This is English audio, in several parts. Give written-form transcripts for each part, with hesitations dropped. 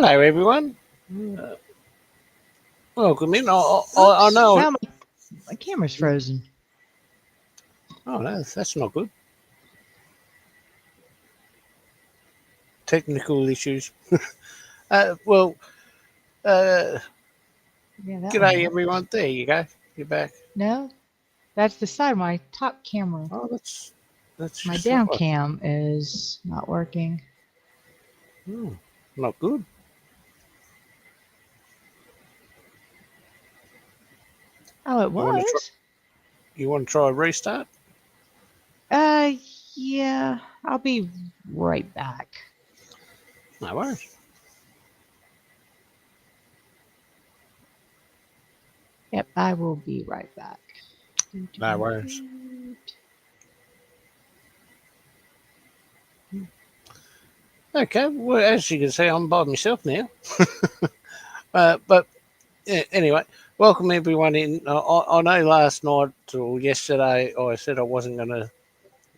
Hello, everyone. Uh, welcome in. I Oops. know. Now my camera's frozen. Oh no, that's not good. Technical issues. Well, uh, Yeah, that one g'day, worked. everyone. There you go. You're back. No, that's the side of my top camera. Oh, that's My just not down what. cam is not working. Hmm, not good. Oh, it You want to try? was? You want to try a restart? Uh, yeah. I'll be right back. No worries. Yep, I will be right back. No worries. Okay. Well, as you can see, I'm by myself now. But yeah, anyway, welcome everyone in. I know last night or yesterday I said I wasn't going to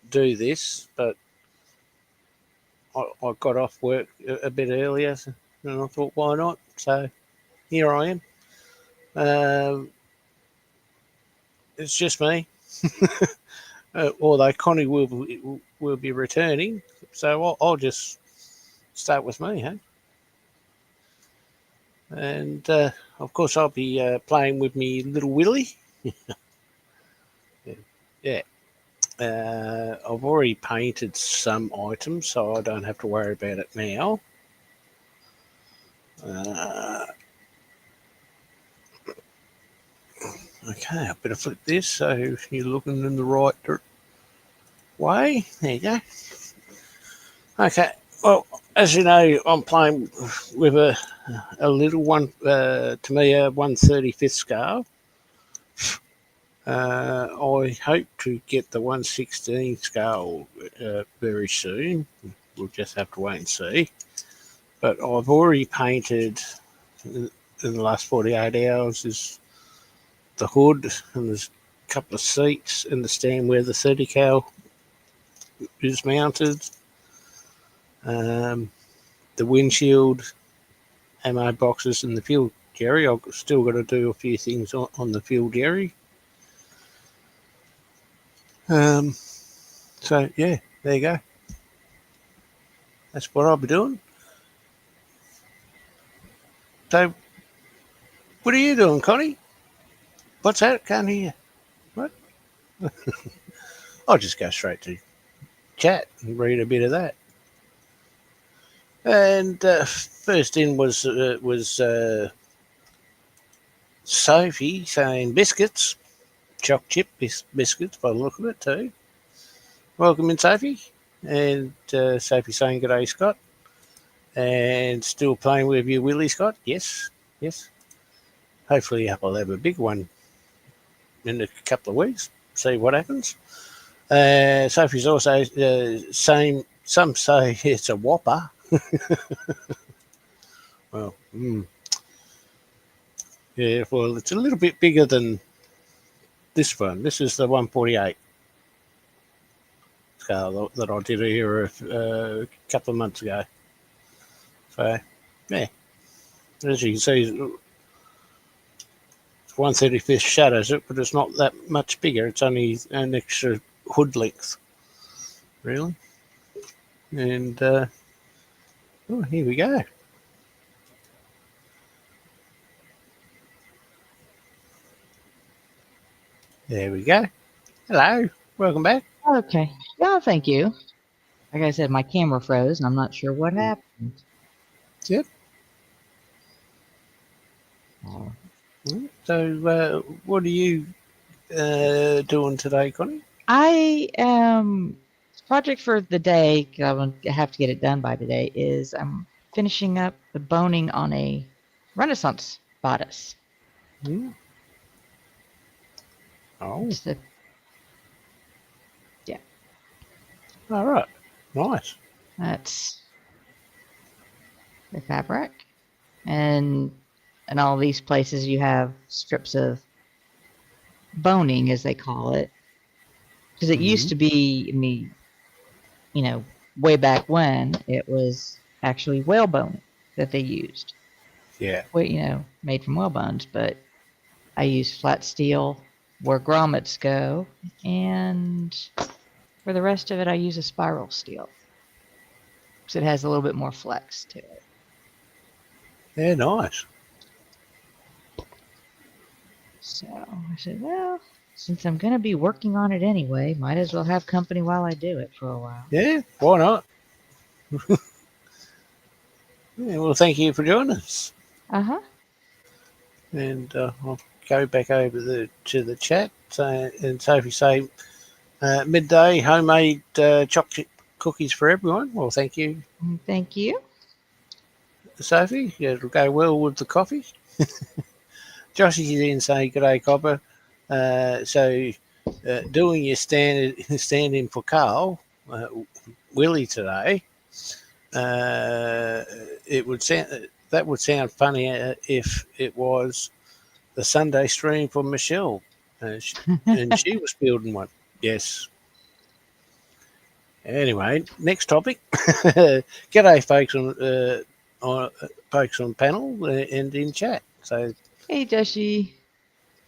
do this, but I got off work a bit earlier, and I thought, why not? So here I am. Um, it's just me, although Connie will be returning, so I'll just start with me, huh? And of course, I'll be playing with me little Willie. Yeah. I've already painted some items, so I don't have to worry about it now. Uh, okay, I better flip this so you're looking in the right way. There you go. Okay. Well, as you know, I'm playing with a little one, Tamiya 135th scale. I hope to get the 116 scale very soon. We'll just have to wait and see. But I've already painted in the last 48 hours is the hood, and there's a couple of seats in the stand where the 30 cal is mounted. Um, the windshield, ammo boxes, and the fuel jerry. I've still got to do a few things on the fuel jerry. So yeah, there you go. That's what I'll be doing. So what are you doing, Connie? What's that? Can't hear. What? I'll just go straight to chat and read a bit of that. And first in was Sophie saying biscuits, choc chip biscuits by the look of it too. Welcome in, Sophie. And Sophie saying good day, Scott. And still playing with you, Willie Scott. Yes, yes. Hopefully, I'll have a big one in a couple of weeks. See what happens. Sophie's also saying some say it's a whopper. Well, yeah. Well, it's a little bit bigger than this one. This is the 148 scale that I did here a couple of months ago. So, yeah, as you can see, 135th shadows it, but it's not that much bigger. It's only an extra hood length, really. And oh, here we go. There we go. Hello, welcome back. Okay. Yeah, thank you. Like I said, my camera froze and I'm not sure what happened. Yep. Oh. So, what are you doing today, Connie? I project for the day, 'cause I'm gonna have to get it done by today, is I'm finishing up the boning on a Renaissance bodice. Hmm? Oh, It's the yeah, all right. Nice. that's the fabric. And in all these places you have strips of boning as they call it. Because it used Mm-hmm. to be, I mean, way back when it was actually whalebone that they used. Yeah. Well, made from whalebones, but I use flat steel where grommets go, and for the rest of it, I use a spiral steel because it has a little bit more flex to it. Yeah, nice. So I said, well, since I'm going to be working on it anyway, might as well have company while I do it for a while. Yeah, why not? Yeah, well, thank you for joining us. Uh-huh. And I'll go back over to the chat. And Sophie say, midday homemade chocolate cookies for everyone. Well, thank you, Thank you. Sophie. Yeah, it'll go well with the coffee. Joshy then say, "G'day, Copper." Doing your stand-in for Carl, Willie today. It would sound that would sound funny if it was the Sunday stream for Michelle, and she was building one. Yes. Anyway, next topic. G'day, folks on panel and in chat. So, Hey, Joshy.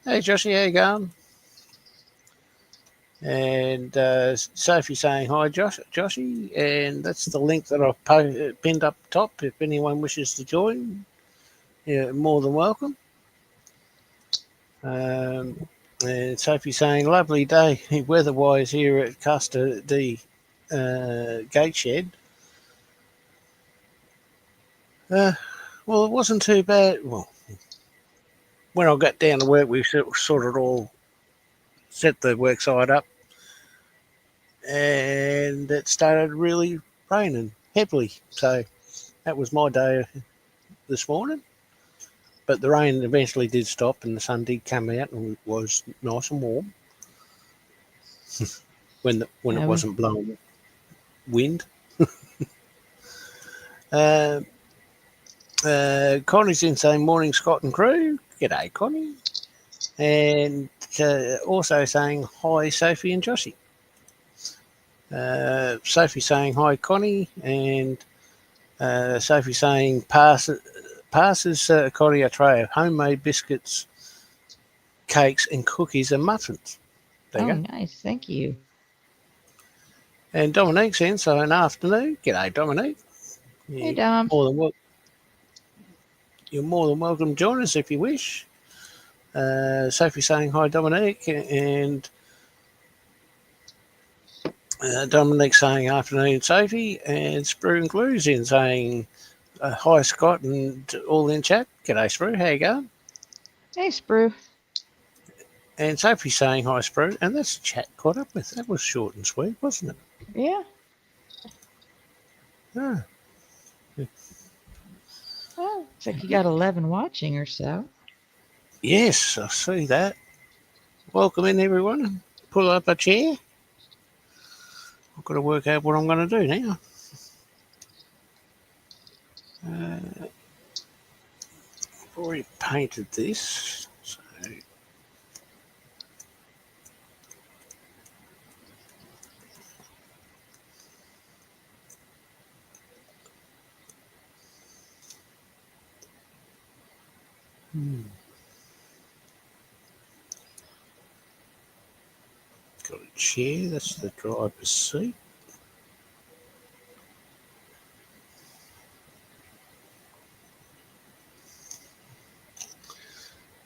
hey, Joshy, how you going? And Sophie saying hi, Joshy, and that's the link that I've pinned up top. If anyone wishes to join, you're more than welcome. And Sophie saying, lovely day weather-wise here at Custer D Gateshed. Well, it wasn't too bad. Well, when I got down to work, we sort of all set the work site up, and it started really raining heavily. So that was my day this morning. But the rain eventually did stop, and the sun did come out, and it was nice and warm when it wasn't blowing wind. Connie's in saying morning, Scott and crew. G'day, Connie. And also saying hi, Sophie and Joshy. Sophie saying hi, Connie, and Sophie saying passes Connie a tray of homemade biscuits, cakes, and cookies and muffins. There you go. Nice. Thank you. And Dominique's in, so an afternoon. G'day, Dominique. Hey, Dom. You're more than welcome to join us if you wish. Sophie saying hi, Dominique, and Dominique saying afternoon, Sophie, and Sprue and Glue's in saying hi, Scott, and all in chat. G'day, Sprue. How you going? Hey, Sprue. And Sophie saying hi, Sprue, and that's the chat caught up with. That was short and sweet, wasn't it? Yeah. Yeah. Well, looks like you got 11 watching or so. Yes, I see that. Welcome in, everyone. Pull up a chair. I've got to work out what I'm going to do now. I've already painted this, so got a chair. That's the driver's seat.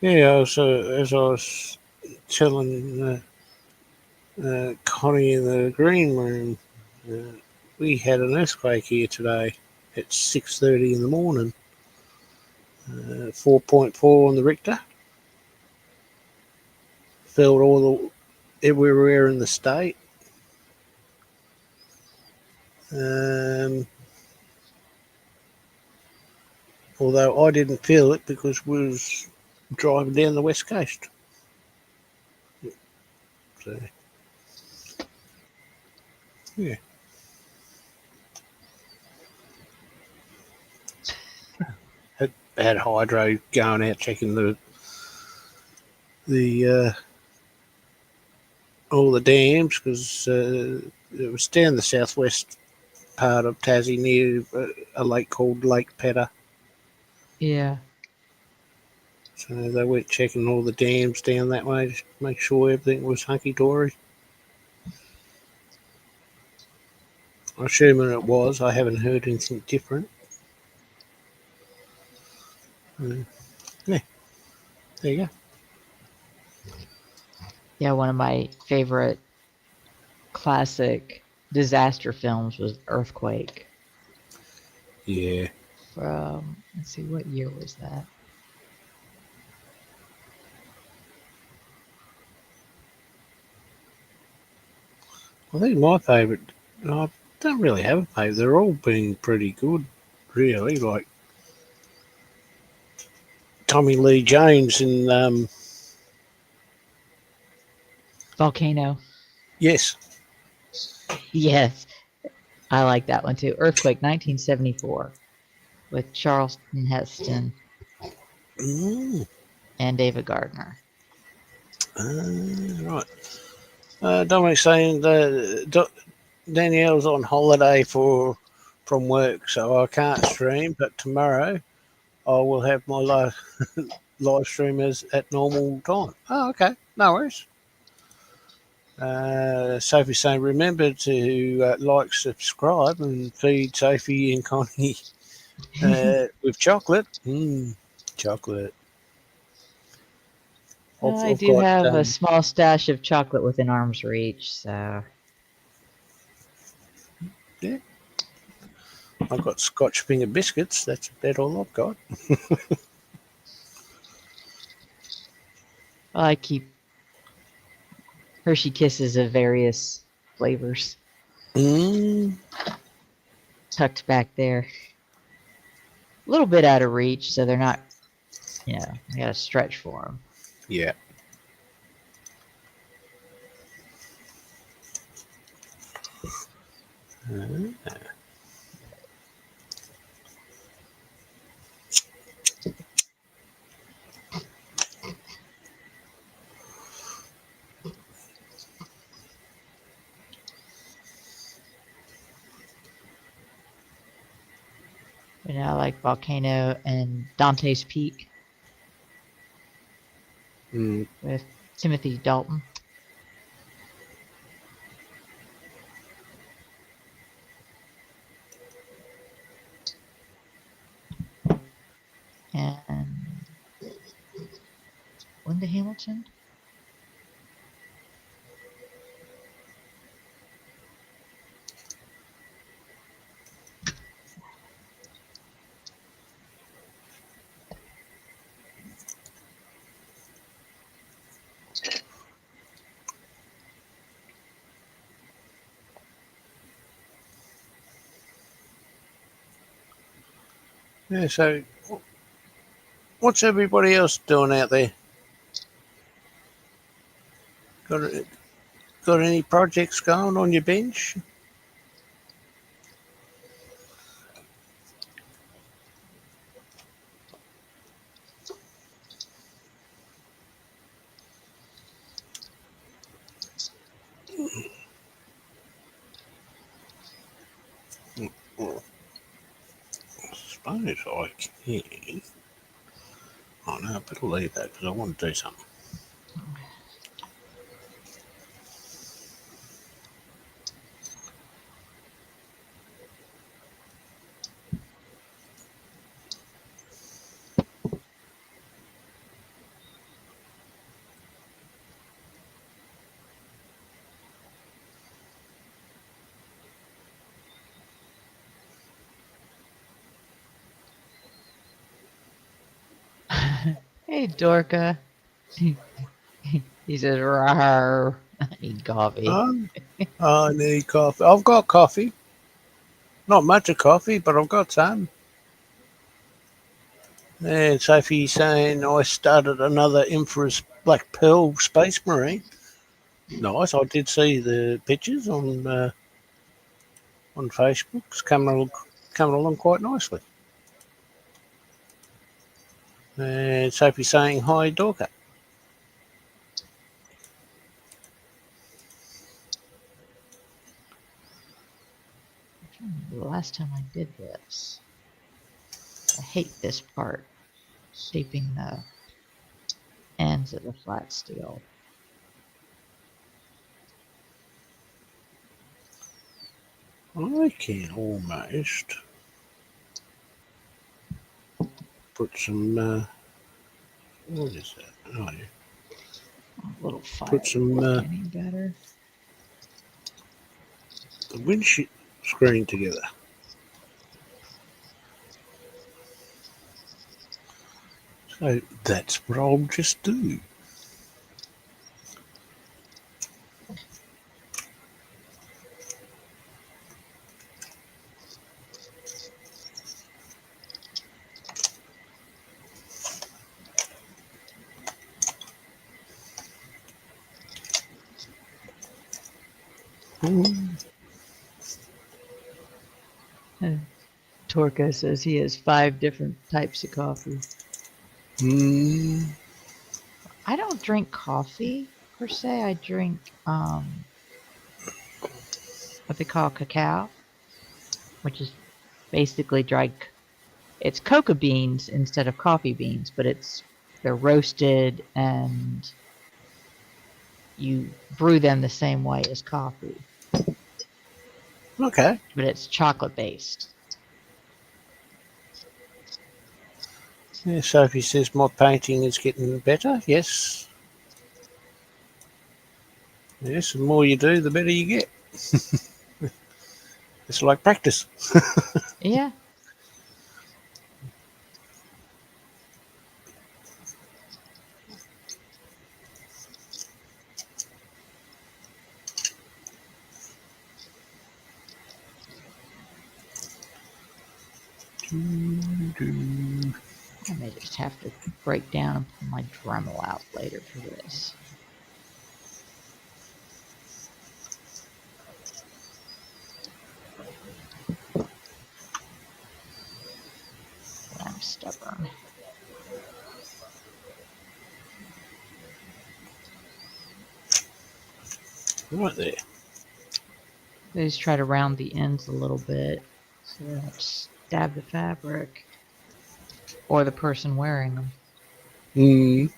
Yeah, so as I was telling Connie in the green room, we had an earthquake here today at 6:30 in the morning. 4.4 on the Richter. Felt everywhere in the state. Although I didn't feel it because we was driving down the west coast. So, yeah. Had hydro going out checking the all the dams because it was down the southwest part of Tassie near a lake called Lake Pedder, Yeah. So they went checking all the dams down that way to make sure everything was hunky dory. I'm assuming it was. I haven't heard anything different. Yeah, there you go. Yeah, one of my favorite classic disaster films was Earthquake. Yeah. From, let's see, what year was that? I think my favourite, I don't really have a favourite. They're all been pretty good, really. Like Tommy Lee Jones and, Volcano. yes. Yes, I like that one too. Earthquake, 1974, with Charleston Heston Mm, and David Gardner. right. Dominic's saying Danielle's on holiday from work, so I can't stream, but tomorrow I will have my live stream at normal time. Oh, okay. No worries. Sophie's saying, remember to like, subscribe, and feed Sophie and Connie with chocolate. Chocolate. Well, I I've do got, have a small stash of chocolate within arm's reach, so. yeah, I've got Scotch finger biscuits. That's about all I've got. Well, I keep Hershey Kisses of various flavors Mm, tucked back there. A little bit out of reach, so they're not, I gotta stretch for them. yeah. I like Volcano and Dante's Peak with Timothy Dalton. And Linda Hamilton. Yeah, so what's everybody else doing out there? Got got any projects going on your bench? Well, I suppose I can. Oh no, I better leave that because I want to do something. Hey, Dorka. He says, rawr. I need coffee. I need coffee. I've got coffee. Not much of coffee, but I've got some. And Sophie's saying I started another Emperor's Black Pearl Space Marine. Nice. I did see the pictures on Facebook. It's coming along quite nicely. And Sophie's saying hi, Dorka. The last time I did this. I hate this part, shaping the ends of the flat steel. I can almost put some, what is that? Oh, yeah. A little fire Put some getting better. the windshield screen together. So that's what I'll just do. Torco says he has 5 different types of coffee. Mm. I don't drink coffee per se. I drink what they call cacao, which is basically dried. It's cocoa beans instead of coffee beans, but they're roasted and you brew them the same way as coffee, Okay. but it's chocolate based. Yeah, Sophie says my painting is getting better. Yes. Yes, the more you do, the better you get. It's like practice. Yeah. I may just have to break down and pull my Dremel out later for this. I'm stubborn. Right there. I just try to round the ends a little bit so they don't stab the fabric or the person wearing them. Mm.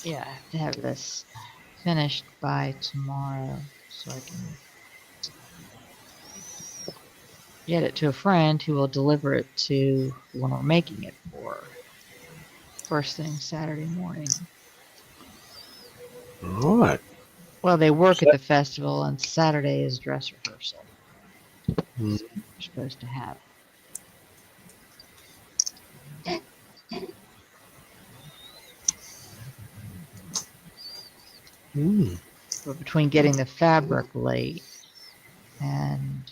Yeah, I have to have this finished by tomorrow so I can get it to a friend who will deliver it to the one we're making it for first thing Saturday morning. Right. Well, they work at the festival, and Saturday is dress rehearsal. Mm. So we're supposed to have. Mm. But between getting the fabric late and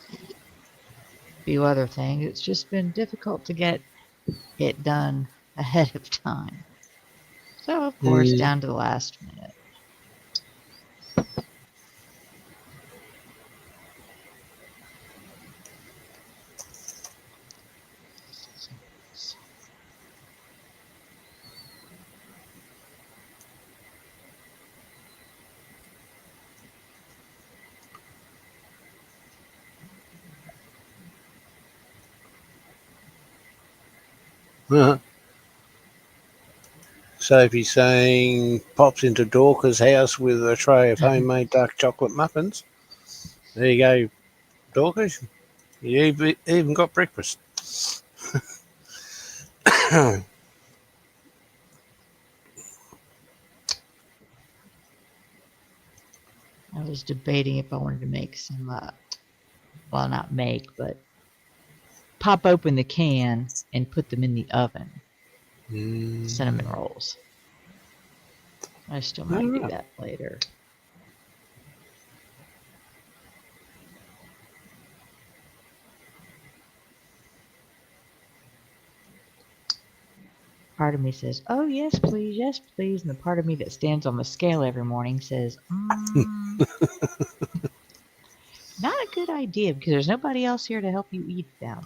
a few other things, it's just been difficult to get it done ahead of time. So, of course, Mm. down to the last minute. Uh-huh. Sophie's saying pops into Dorca's house with a tray of homemade dark chocolate muffins. There you go, Dorca. You even got breakfast. I was debating if I wanted to make some, well, not make, but pop open the can and put them in the oven. Cinnamon rolls. I still might do that later. part of me says, "Oh yes, please," and the part of me that stands on the scale every morning says, "Not a good idea because there's nobody else here to help you eat them."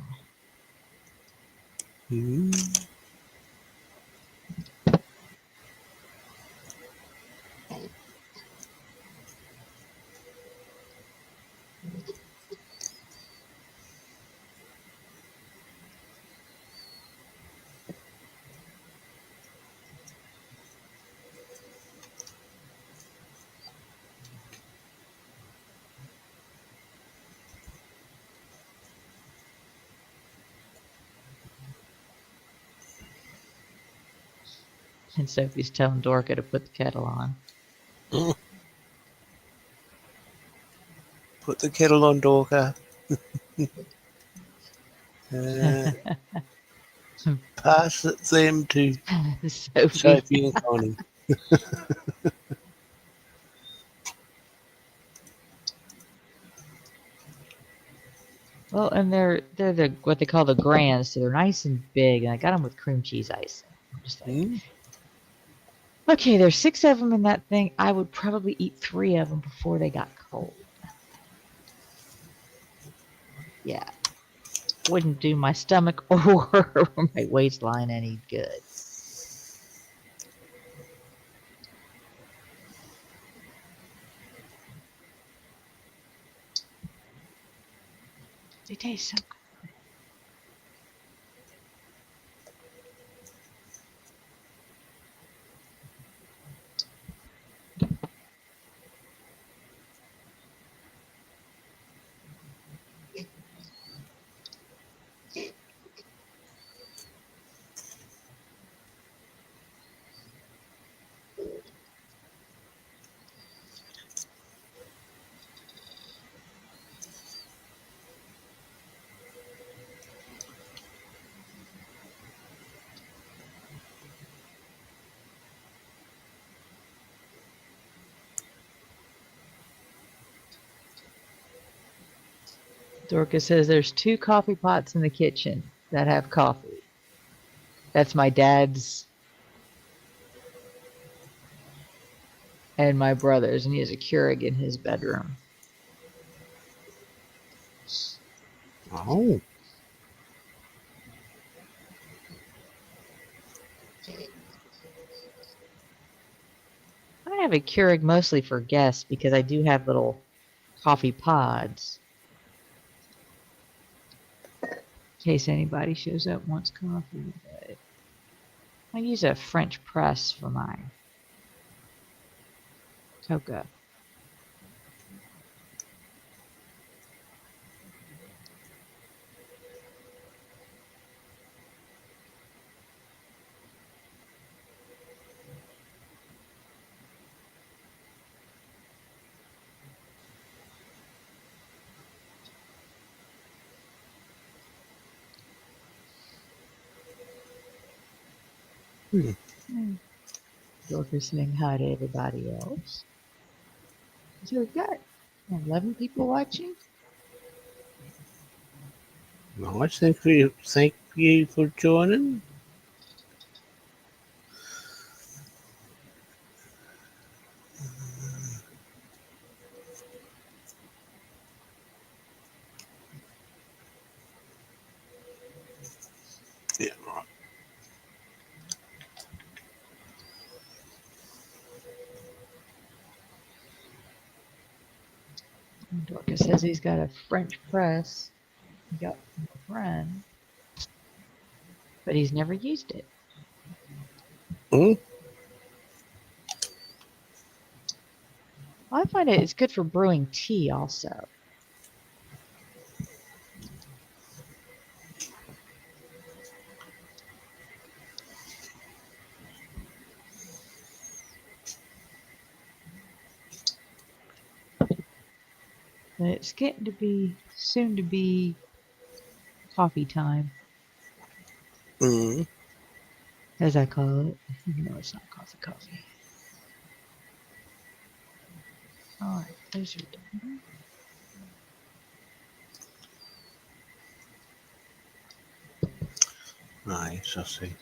Mm. And Sophie's telling Dorca to put the kettle on. Put the kettle on, Dorca. Pass them to Sophie. Sophie and Connie. Well, and they're the what they call the grands, so they're nice and big, and I got them with cream cheese icing. I'm just like, Mm. okay, there's 6 of them in that thing. I would probably eat 3 of them before they got cold. Yeah, wouldn't do my stomach or my waistline any good. They taste so good. Dorcas says there's 2 coffee pots in the kitchen that have coffee. That's my dad's and my brother's, and he has a Keurig in his bedroom. Oh. I have a Keurig mostly for guests because I do have little coffee pods. In case anybody shows up wants coffee, but I use a French press for my cocoa. Dorcas saying hi to everybody else. So we've got 11 people watching. Nice. Thank you for joining. Yeah, right. Dorcas says he's got a French press he got from a friend, but he's never used it. Mm. Well, I find it's good for brewing tea also. But it's getting to be soon to be coffee time, Mm. as I call it, even though it's not coffee. All right, those are done. Nice, I see.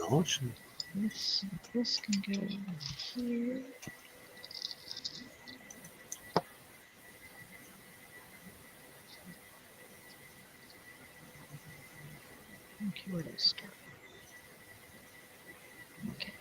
nice. This can go here. Okay, where did it start? Okay.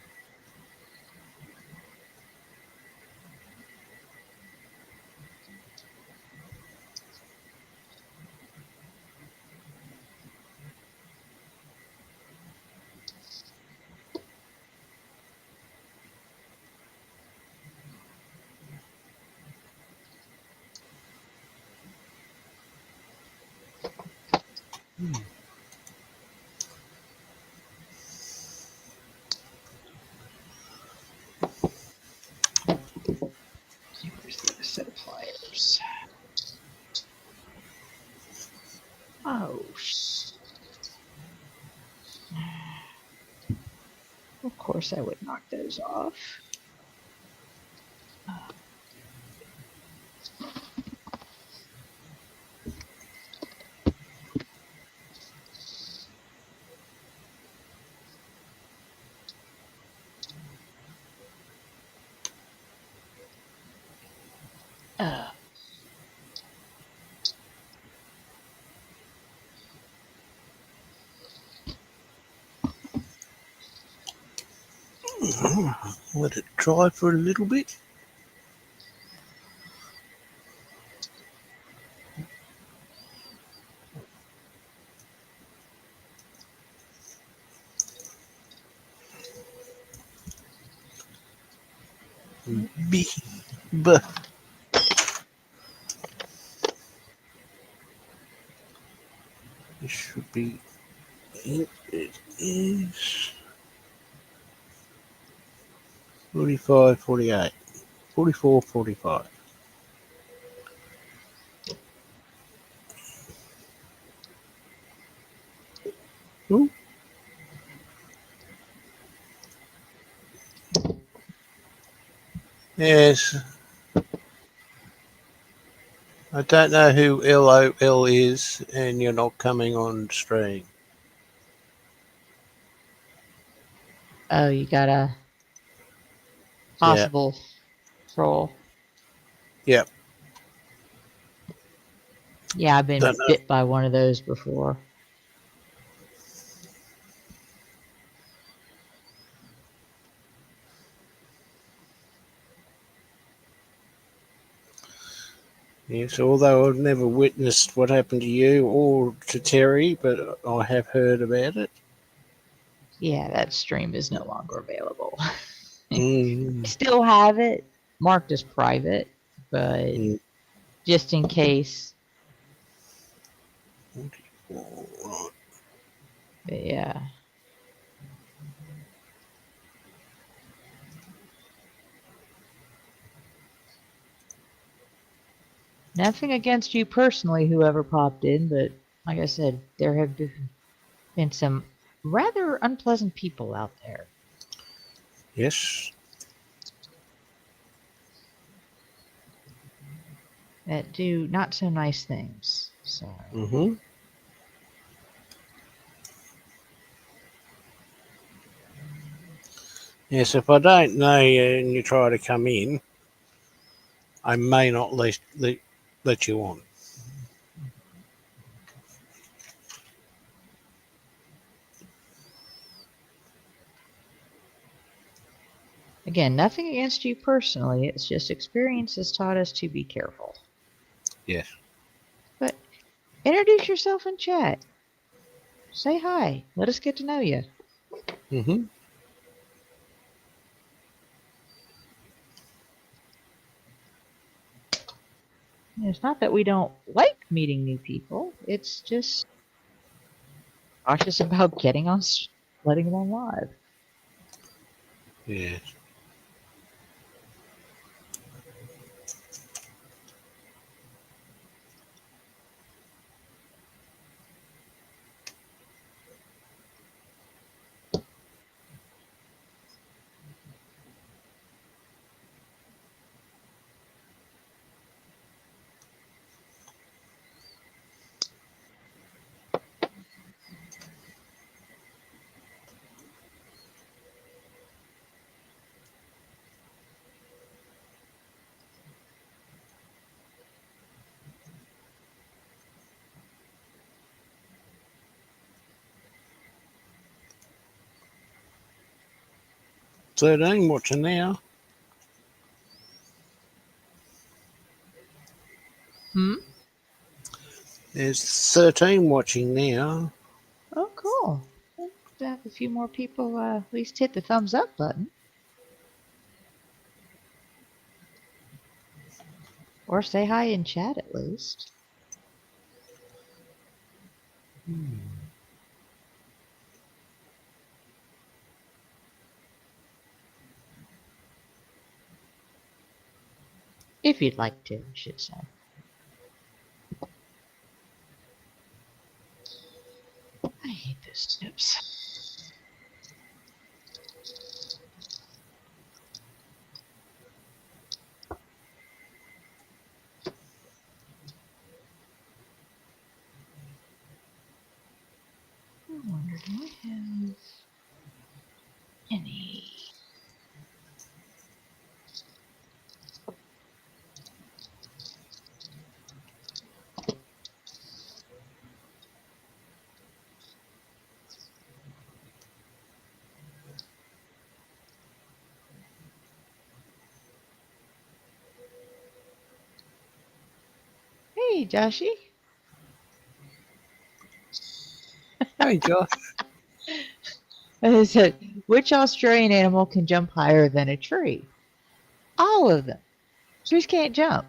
See, where's the other set of pliers? Oh, of course I would knock those off. Uh, Let it dry for a little bit. B, b. This should be it. It is 45, 48, 44, 45. Ooh. Yes. I don't know who LOL is, and you're not coming on stream. oh, you got a possible troll. Yep. Yeah, I've been Don't know. bit by one of those before. Yes, although I've never witnessed what happened to you or to Terry, but I have heard about it. Yeah, that stream is no longer available. Mm. Still have it marked as private, but Mm. just in case. Right. But yeah. Nothing against you personally, whoever popped in, but like I said, there have been some rather unpleasant people out there. Yes. That do not so nice things. So Mm-hmm. Yes, if I don't know you and you try to come in, I may not let you on. again, nothing against you personally. It's just experience has taught us to be careful. Yes. But introduce yourself in chat. Say hi. Let us get to know you. Mm-hmm. It's not that we don't like meeting new people. It's just cautious about getting on, letting them on live. Yes. 13 watching now. There's 13 watching now. Oh, cool. To have a few more people at least hit the thumbs up button. Or say hi in chat at least. If you'd like to, I should say. I hate those tips. I wonder, do I have any? Hey, Joshy. Hey, Josh. I said, which Australian animal can jump higher than a tree? All of them. Trees can't jump.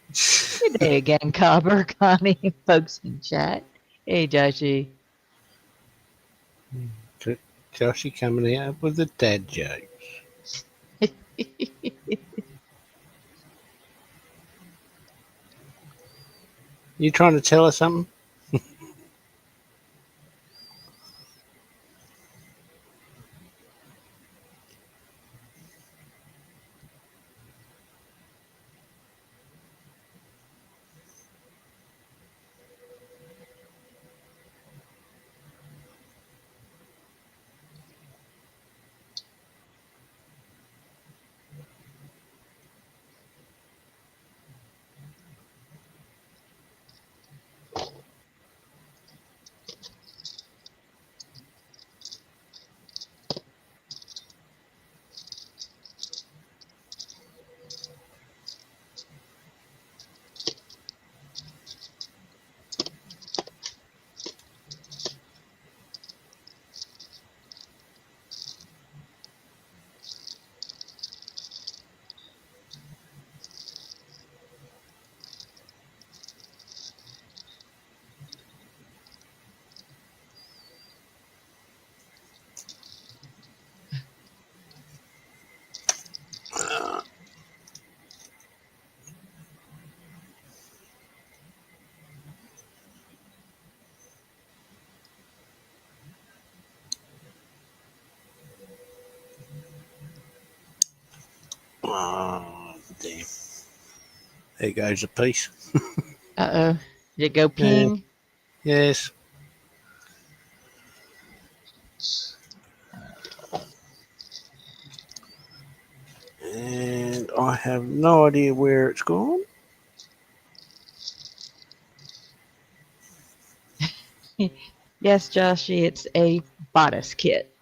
Good day again, Cobber, Connie, folks in chat. Hey, Joshy. Joshy coming out with a dad joke. You trying to tell us something? Oh, damn. There goes a piece. Uh-oh. Did it go ping? Yes. And I have no idea where it's gone. Yes, Joshy, it's a bodice kit.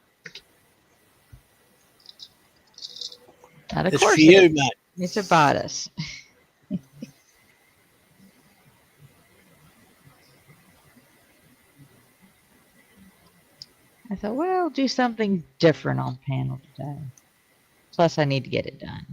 Not a It's for corset. you, mate. It's a bodice. I thought, well, do something different on panel today. Plus, I need to get it done.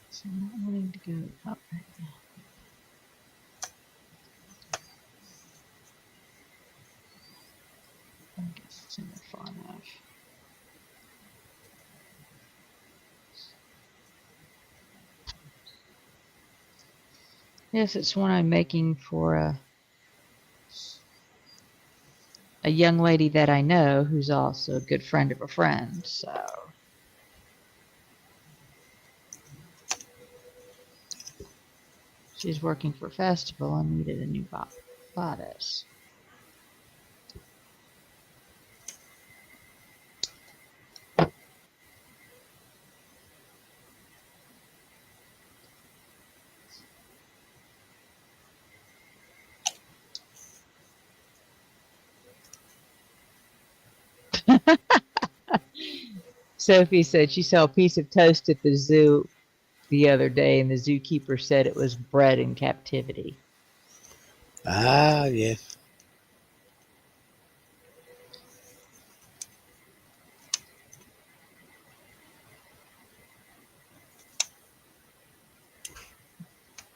So I'm not wanting to go up right now. I guess it's in there far enough. Yes, it's one I'm making for a young lady that I know who's also a good friend of a friend. So she's working for a festival and needed a new bodice. Sophie said she saw a piece of toast at the zoo the other day, and the zookeeper said it was bred in captivity. Ah, yes.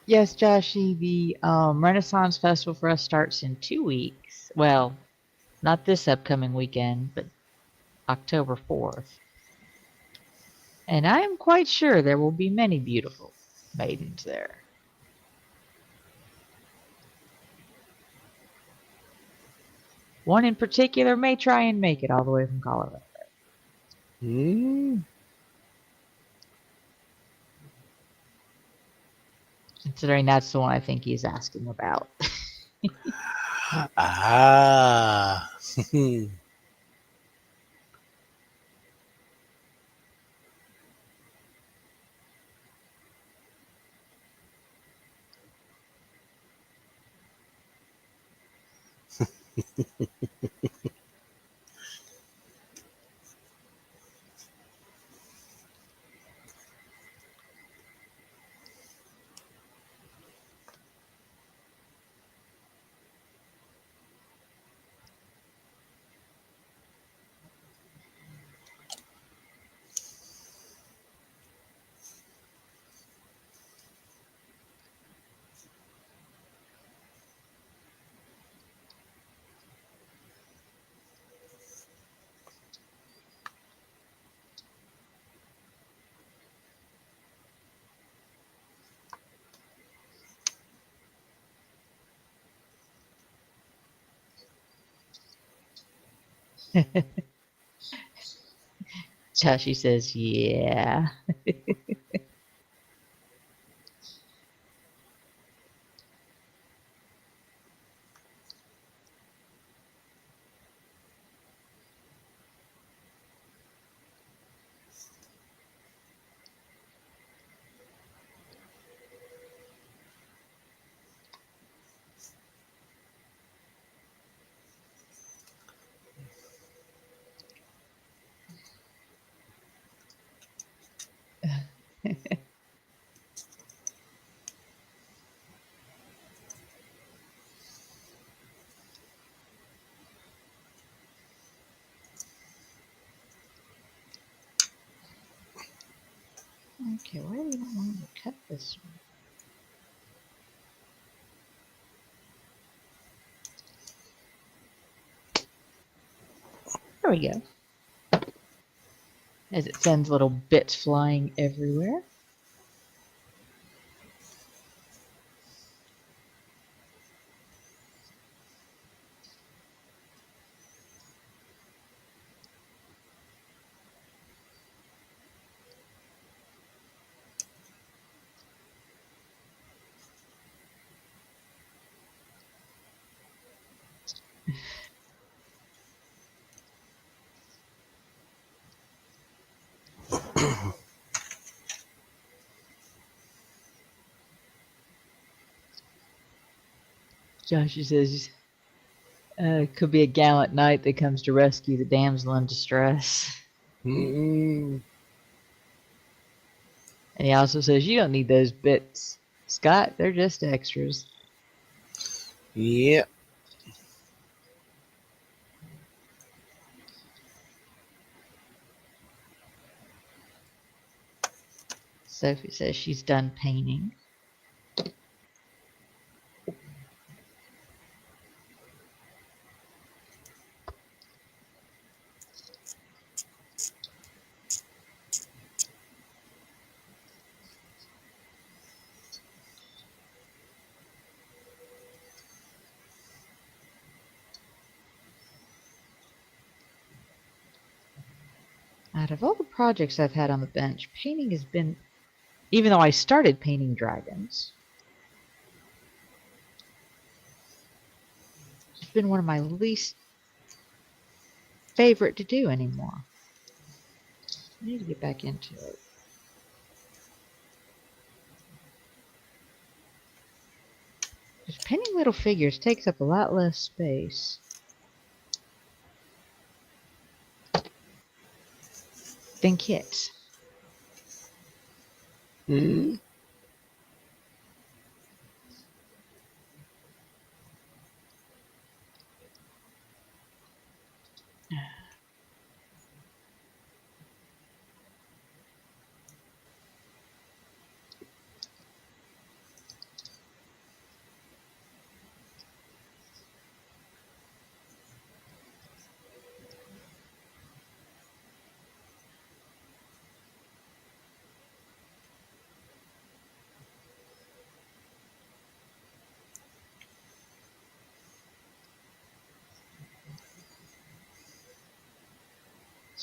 Yes, Joshy, the Renaissance Festival for us starts in 2 weeks. Well, not this upcoming weekend, but October 4th. And I am quite sure there will be many beautiful maidens there. One in particular may try and make it all the way from Colorado. Mm. Considering that's the one I think he's asking about. Ah. Tashi says, yeah. Okay, why do you not want me to cut this one? There we go. As it sends little bits flying everywhere. Josh says, could be a gallant knight that comes to rescue the damsel in distress. Mm. And he also says, you don't need those bits, Scott. They're just extras. Yeah. Sophie says she's done painting. Out of all the projects I've had on the bench, painting has been, even though I started painting dragons, it's been one of my least favorite to do anymore. I need to get back into it. Just painting little figures takes up a lot less space. than kits. Mm.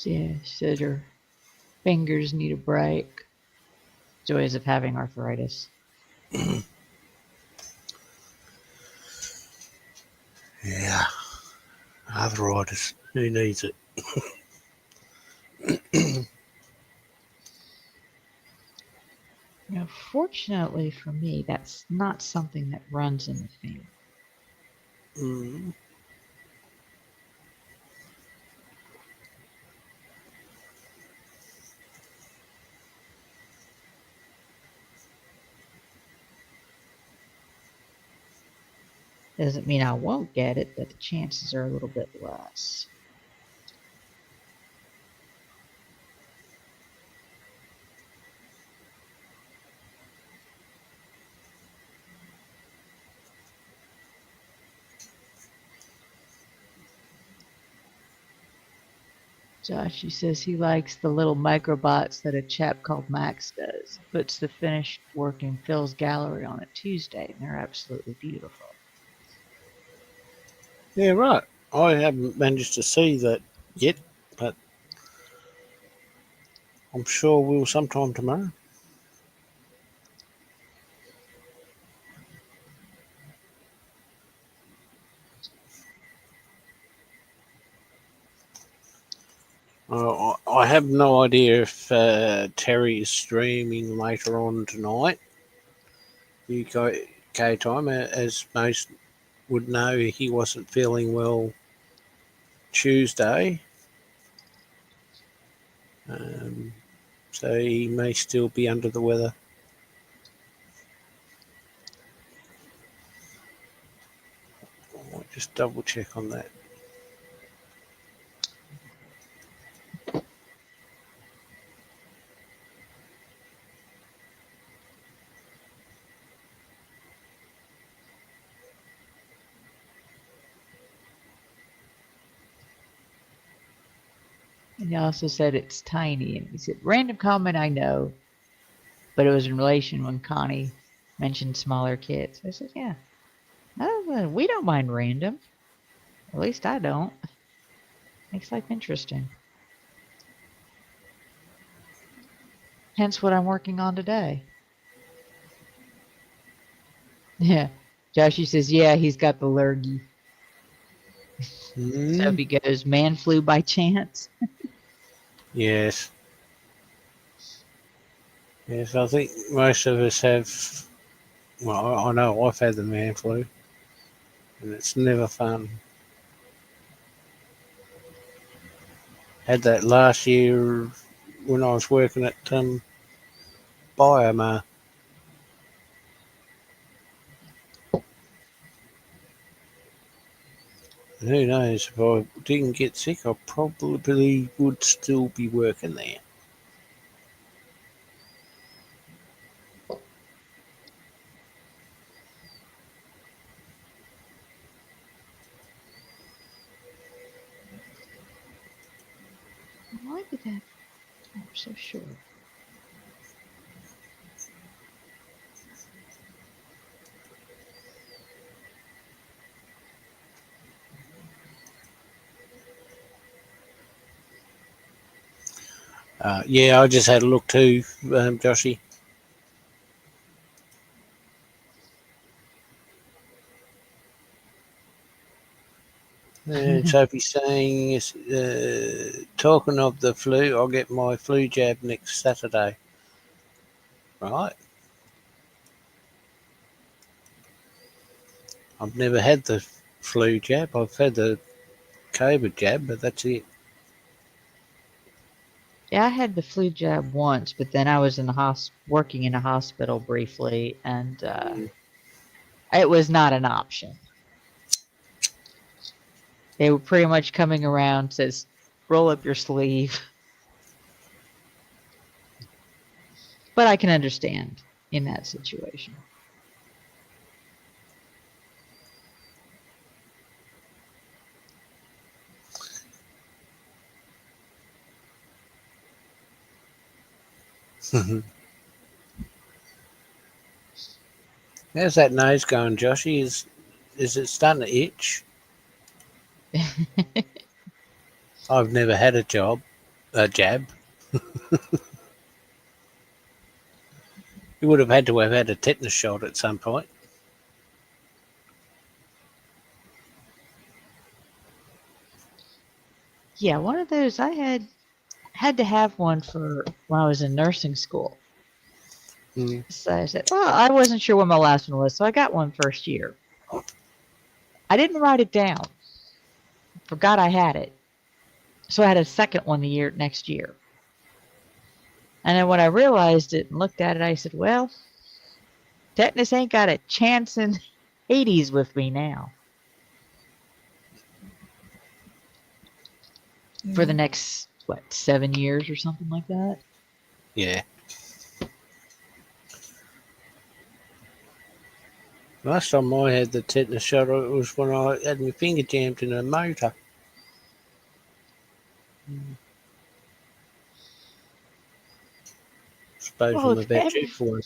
So yeah, she said her fingers need a break. Joys of having arthritis. Yeah, arthritis. Who needs it? Now, fortunately for me, that's not something that runs in the family. Mm. Doesn't mean I won't get it, but the chances are a little bit less. Josh, he says he likes the little microbots that a chap called Max does. Puts the finished work in Phil's gallery on a Tuesday, and they're absolutely beautiful. Yeah, right. I haven't managed to see that yet, but I'm sure we'll sometime tomorrow. I have no idea if Terry is streaming later on tonight. UK time, as most would know, he wasn't feeling well Tuesday, um, so he may still be under the weather. I might just double check on that. And he also said it's tiny. And he said, random comment I know, but it was in relation when Connie mentioned smaller kids. I said, yeah, no, we don't mind random. At least I don't. Makes life interesting. Hence what I'm working on today. Yeah. Joshy says, yeah, he's got the lurgy. Mm, Sophie goes, man flu by chance. yes. Yes, I think most of us have. Well, I know I've had the man flu, and it's never fun. Had that last year when I was working at Biomar. And who knows, if I didn't get sick, I probably would still be working there. Why did that? I'm so sure. Yeah, I just had a look too, Joshy. And Sophie's saying, talking of the flu, I'll get my flu jab next Saturday. Right. I've never had the flu jab. I've had the COVID jab, but that's it. Yeah, I had the flu jab once, but then I was in the working in a hospital briefly, and it was not an option. They were pretty much coming around, says, roll up your sleeve. But I can understand in that situation. How's that nose going, Joshy? Is it starting to itch? I've never had a jab. You would have had to have had a tetanus shot at some point. Yeah, one of those I had to have one for when I was in nursing school. So I said, well, I wasn't sure when my last one was, so I got one first year. I didn't write it down. Forgot I had it. So I had a second one the next year. And then when I realized it and looked at it, I said, well, tetanus ain't got a chance in Hades with me now. For the next, 7 years or something like that? Yeah. Last time I had the tetanus shot, it was when I had my finger jammed in a motor. Suppose Well, I'm a bit due for it.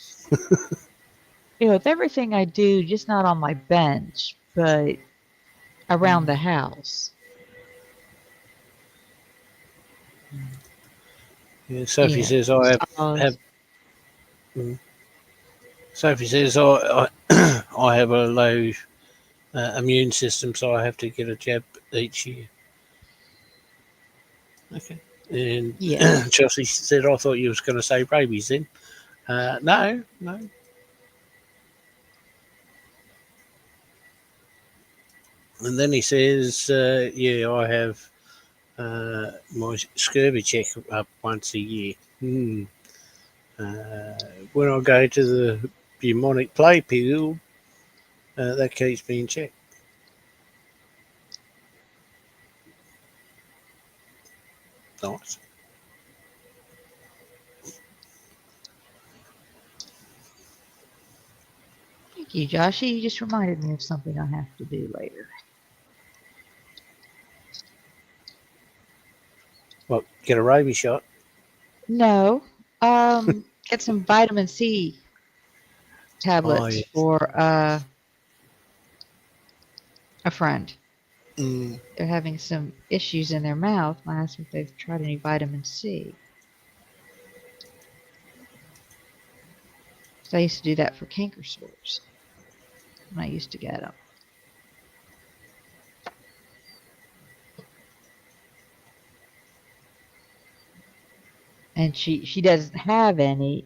with everything I do, just not on my bench, but around the house. Yeah, Sophie Yeah. says I have. Sophie says I have a low immune system, so I have to get a jab each year. Okay. And Yeah. Chelsea said, I thought you was going to say rabies then. No. And then he says, yeah, I have my scurvy check up once a year. When I go to the bubonic plague pill, that keeps being checked. Nice. Thank you, Joshy. You just reminded me of something I have to do later. Well, get a rabies shot. No. Get some vitamin C tablets Yeah. for a friend. Mm, They're having some issues in their mouth. I asked if they've tried any vitamin C. So I used to do that for canker sores when I used to get them. And she doesn't have any,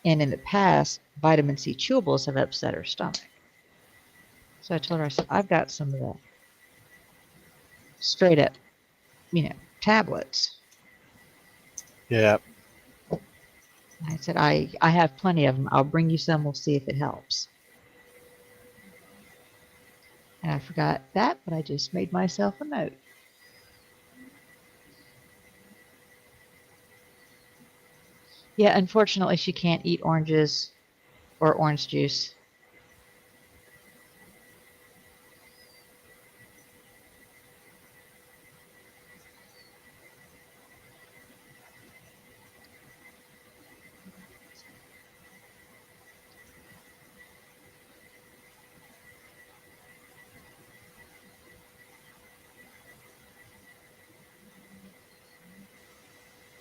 and in the past, vitamin C chewables have upset her stomach. So I told her, I said, I've got some of the straight up, tablets. yeah. I said, I have plenty of them. I'll bring you some. We'll see if it helps. And I forgot that, but I just made myself a note. Yeah, unfortunately, she can't eat oranges or orange juice.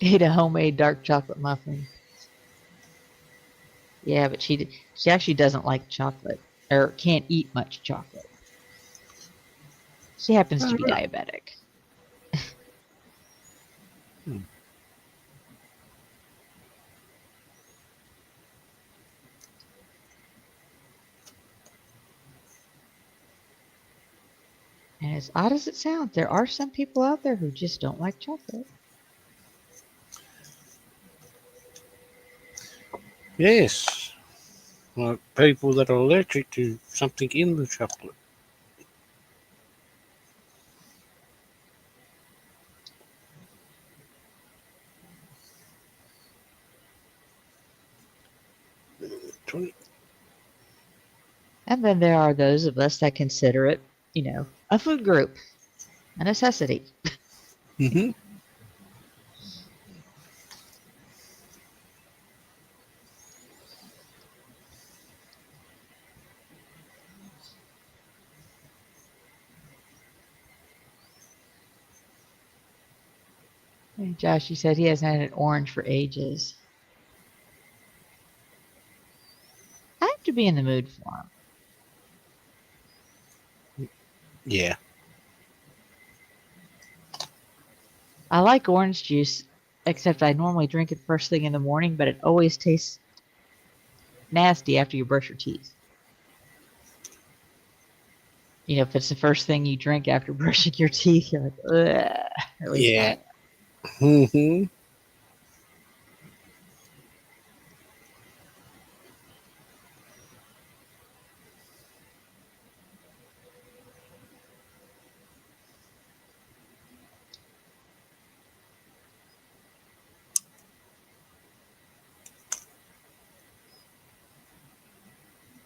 Ate a homemade dark chocolate muffin. Yeah, but she actually doesn't like chocolate or can't eat much chocolate. She happens to be diabetic. Hmm. And as odd as it sounds, there are some people out there who just don't like chocolate. Yes. Like people that are allergic to something in the chocolate. Twenty. And then there are those of us that consider it, a food group, a necessity. Mm-hmm. Hey, Josh, he said he hasn't had an orange for ages. I have to be in the mood for them. Yeah. I like orange juice, except I normally drink it first thing in the morning, but it always tastes nasty after you brush your teeth. If it's the first thing you drink after brushing your teeth, you're like, ugh, at least I Yeah. am. Mm-hmm.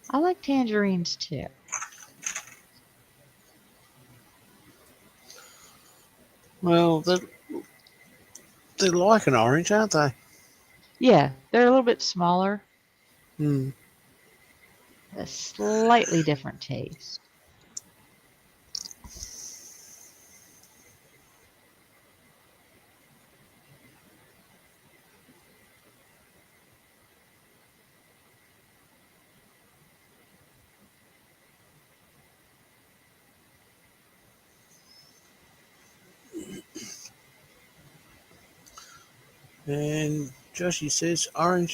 I like tangerines too. Well, they're like an orange, aren't they? Yeah, they're a little bit smaller, Hmm. a slightly different taste. And Joshy says orange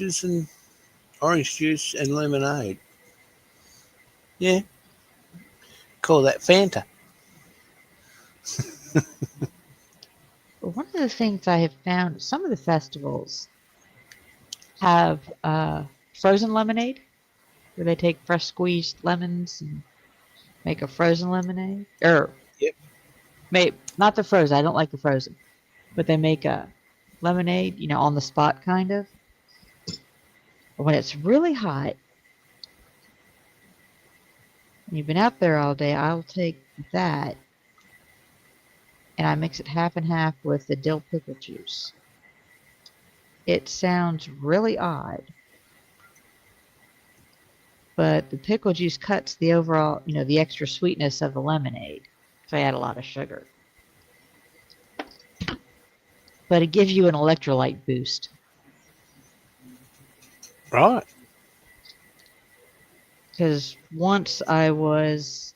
juice and lemonade. Yeah. Call that Fanta. But one of the things I have found, some of the festivals have frozen lemonade, where they take fresh squeezed lemons and make a frozen lemonade. Or, Yep. not the frozen, I don't like the frozen, but they make a lemonade, on the spot kind of. When it's really hot and you've been out there all day, I'll take that and I mix it half and half with the dill pickle juice. It sounds really odd, but the pickle juice cuts the overall, the extra sweetness of the lemonade. So I add a lot of sugar. But it gives you an electrolyte boost. Right. Because once I was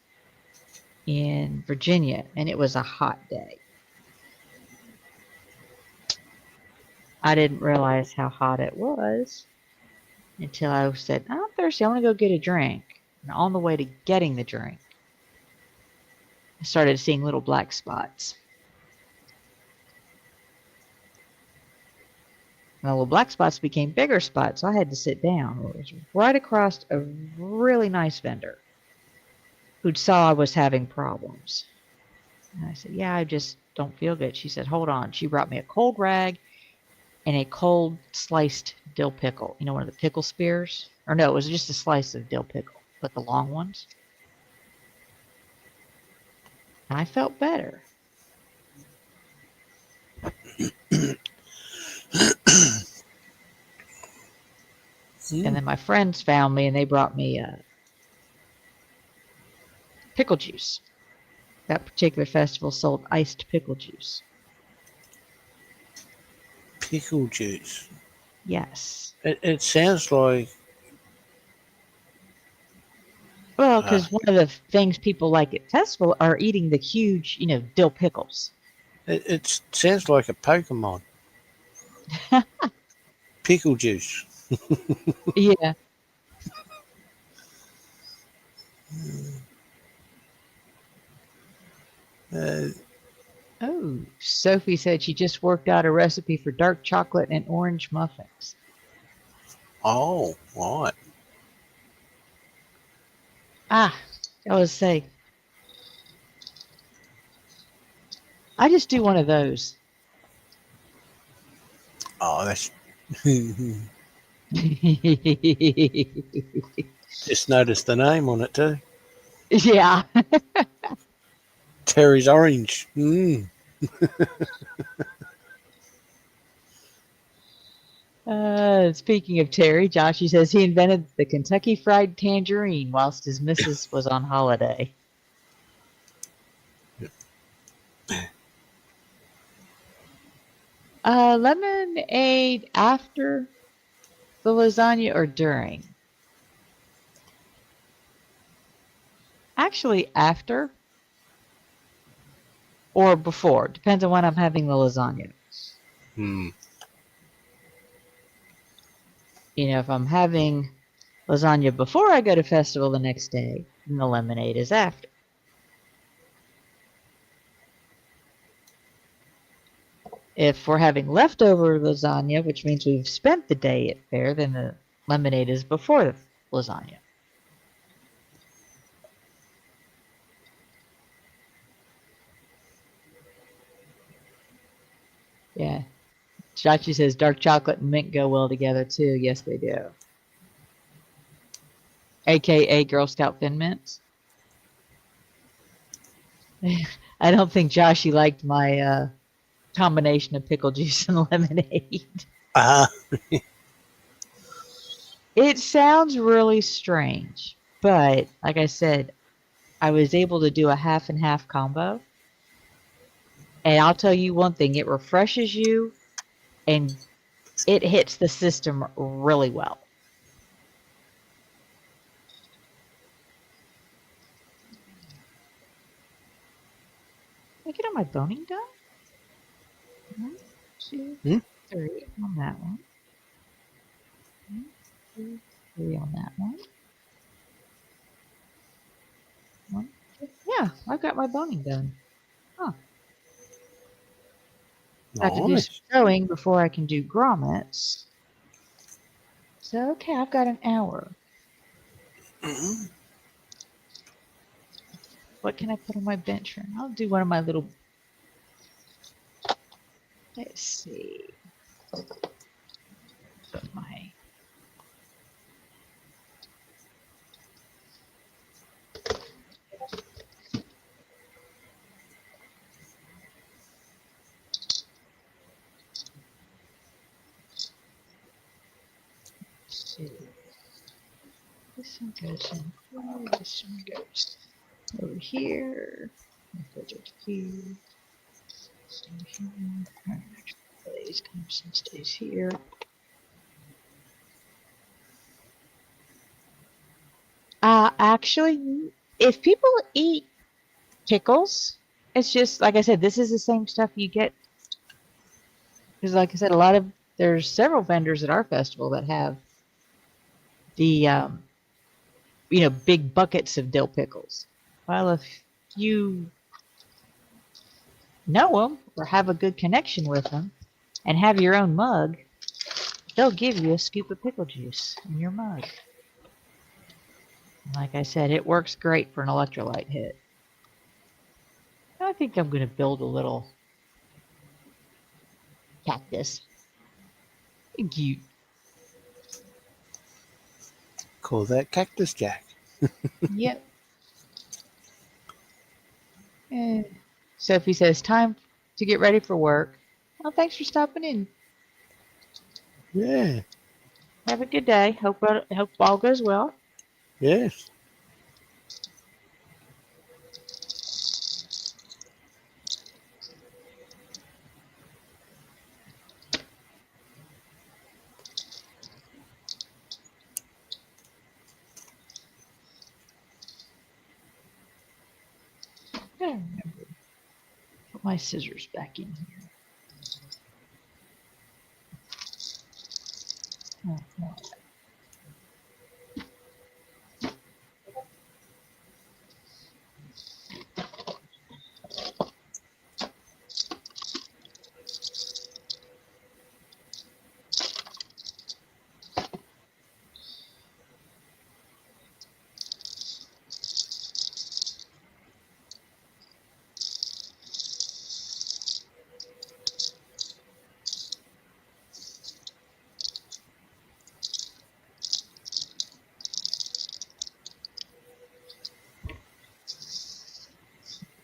in Virginia and it was a hot day. I didn't realize how hot it was until I said, I'm thirsty, I want to go get a drink. And on the way to getting the drink, I started seeing little black spots. And the little black spots became bigger spots, so I had to sit down. It was right across a really nice vendor who saw I was having problems. And I said, yeah, I just don't feel good. She said, hold on. She brought me a cold rag and a cold sliced dill pickle. One of the pickle spears? Or no, it was just a slice of dill pickle, but the long ones. And I felt better. And then my friends found me and they brought me pickle juice. That particular festival sold iced pickle juice. Pickle juice. Yes. It sounds like. Well, because one of the things people like at festival are eating the huge, dill pickles. It sounds like a Pokemon. Pickle juice. Yeah. Uh, Oh, Sophie said she just worked out a recipe for dark chocolate and orange muffins. Oh, right. Ah, I was say, I just do one of those. Oh, that's just noticed the name on it too. Yeah. Terry's Orange. Mm. Speaking of Terry, Joshy says he invented the Kentucky Fried Tangerine whilst his missus was on holiday. Lemonade after the lasagna or during? Actually, after or before. Depends on when I'm having the lasagna. Hmm. You know, if I'm having lasagna before I go to festival the next day, then the lemonade is after. If we're having leftover lasagna, which means we've spent the day at fair, then the lemonade is before the lasagna. Yeah. Chachi says dark chocolate and mint go well together too. Yes, they do. AKA Girl Scout Thin Mints. I don't think Joshy liked my combination of pickle juice and lemonade. Ah, It sounds really strange, but like I said, I was able to do a half and half combo. And I'll tell you one thing, it refreshes you and it hits the system really well. Can I get on my boning done? 1, 2, hmm? 3 on that one. 1, 2, 3 on that one. 1, 2. Yeah, I got my boning done. Huh. I have to do some Nice. sewing before I can do grommets. So, okay, I've got an hour. Mhm. What can I put on my bench room? I'll do one of my little. Let's see. Put my. Let's see. This one goes in here. This one goes over here. That goes over here. Over here. Actually, these comes and stays here. Actually, if people eat pickles, it's just like I said. This is the same stuff you get because, like I said, there's several vendors at our festival that have the big buckets of dill pickles. Well, if you know them or have a good connection with them and have your own mug, they'll give you a scoop of pickle juice in your mug. Like I said, it works great for an electrolyte hit. I think I'm going to build a little cactus. Cute. Call that Cactus Jack. Yep. And Sophie says, time to get ready for work. Well, thanks for stopping in. Yeah. Have a good day. Hope all goes well. Yes. I gotta remember. Put my scissors back in here. Oh, no.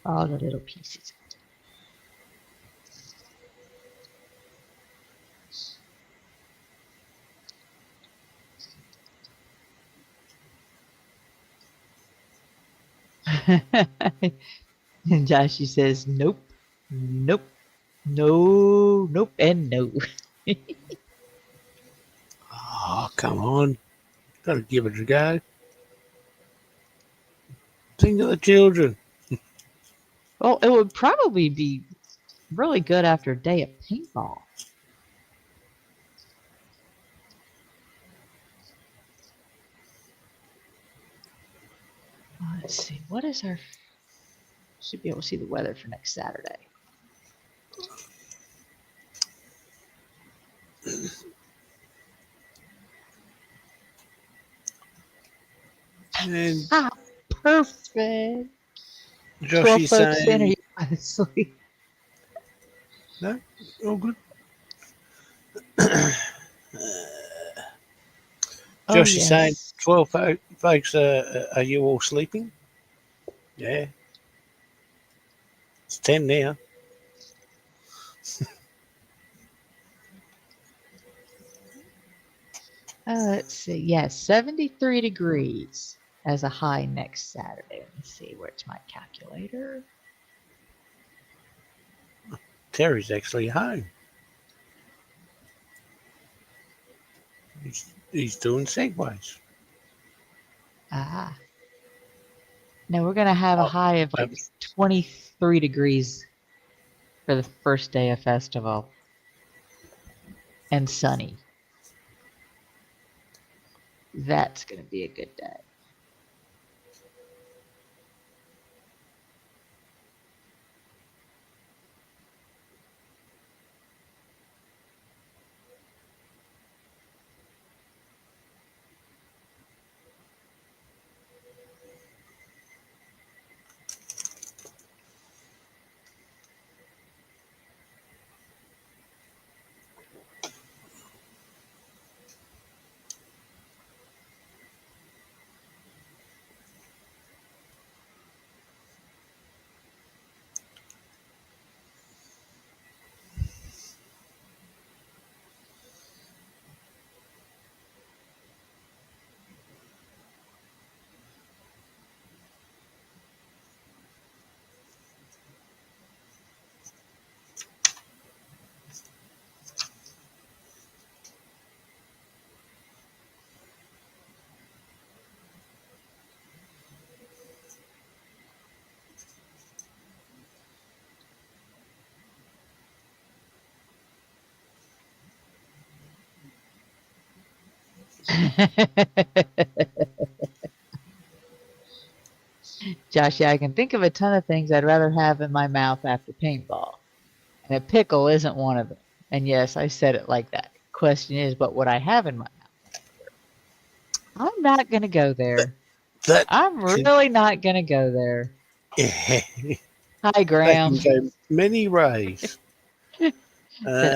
all the little pieces. And Joshy says, nope, nope, no, nope, and no. Oh, come on. Gotta give it a go. Think of the children. Well, it would probably be really good after a day of paintball. Let's see, what is our... Should be able to see the weather for next Saturday. And Ah, perfect. Joshy's 12 in, are saying, you asleep? no, all good. Oh, Joshy's saying, yes. 12 folks, are you all sleeping? Yeah. It's 10 now. Let's see. Yes, 73 degrees as a high next Saturday. Let me see. Where's my calculator? Terry's actually home. He's doing segways. Ah. No, we're going to have a Oh, high of like 23 degrees for the first day of festival. And sunny. That's going to be a good day. Josh, yeah, I can think of a ton of things I'd rather have in my mouth after paintball. And a pickle isn't one of them. And yes, I said it like that. Question is, what would I have in my mouth? I'm not going to go there. that I'm can, really not going to go there. yeah, Hi, that Graham. can go many ways. Said,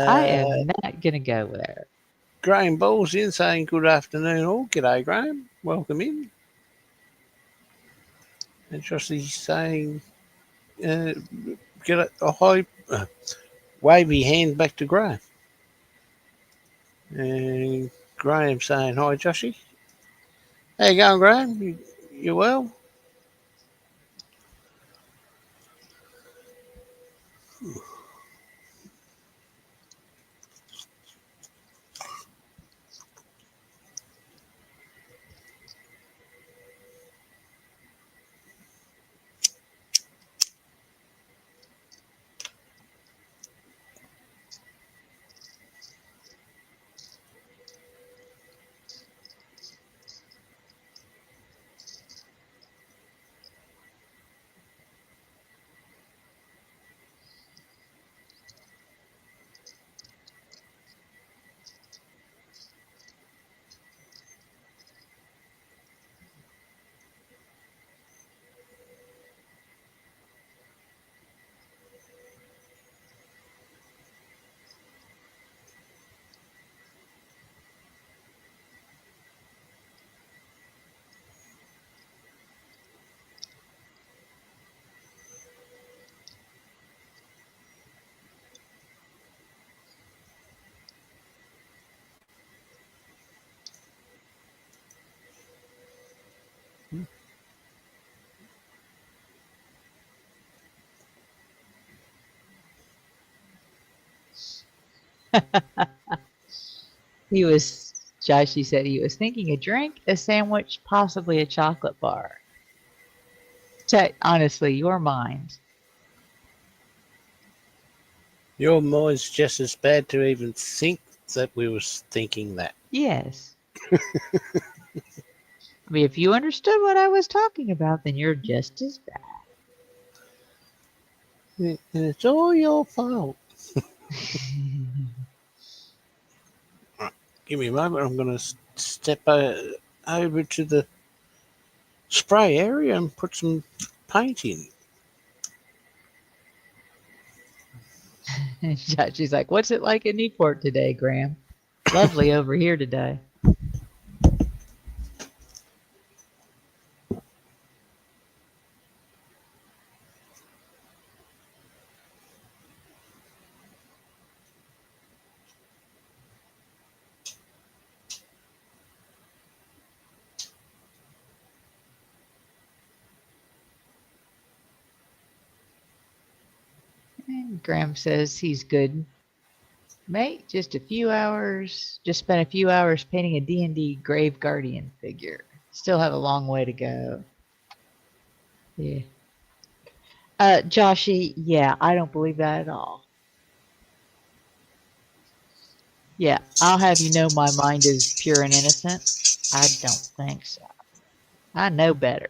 I am not going to go there. Graham Ball's in saying good afternoon all. G'day, Graham. Welcome in. And Joshy's saying, get a high, wavy hand back to Graham. And Graham saying, hi, Joshy. How you going, Graham? You well? He was, Joshie said he was thinking a drink, a sandwich, possibly a chocolate bar. Honestly, your mind. Your mind's just as bad to even think that we was thinking that. Yes. I mean, if you understood what I was talking about, then you're just as And it's all your fault. bad. Give me a moment. I'm going to step over to the spray area and put some paint in. She's like, "What's it like in Newport today, Graham? Lovely over here today." And Graham says he's good. Mate, just a few hours. Just spent a few hours painting a D&D Grave Guardian figure. Still have a long way to go. Yeah. Joshy, yeah, I don't believe that at all. Yeah, I'll have you know my mind is pure and innocent. I don't think so. I know better.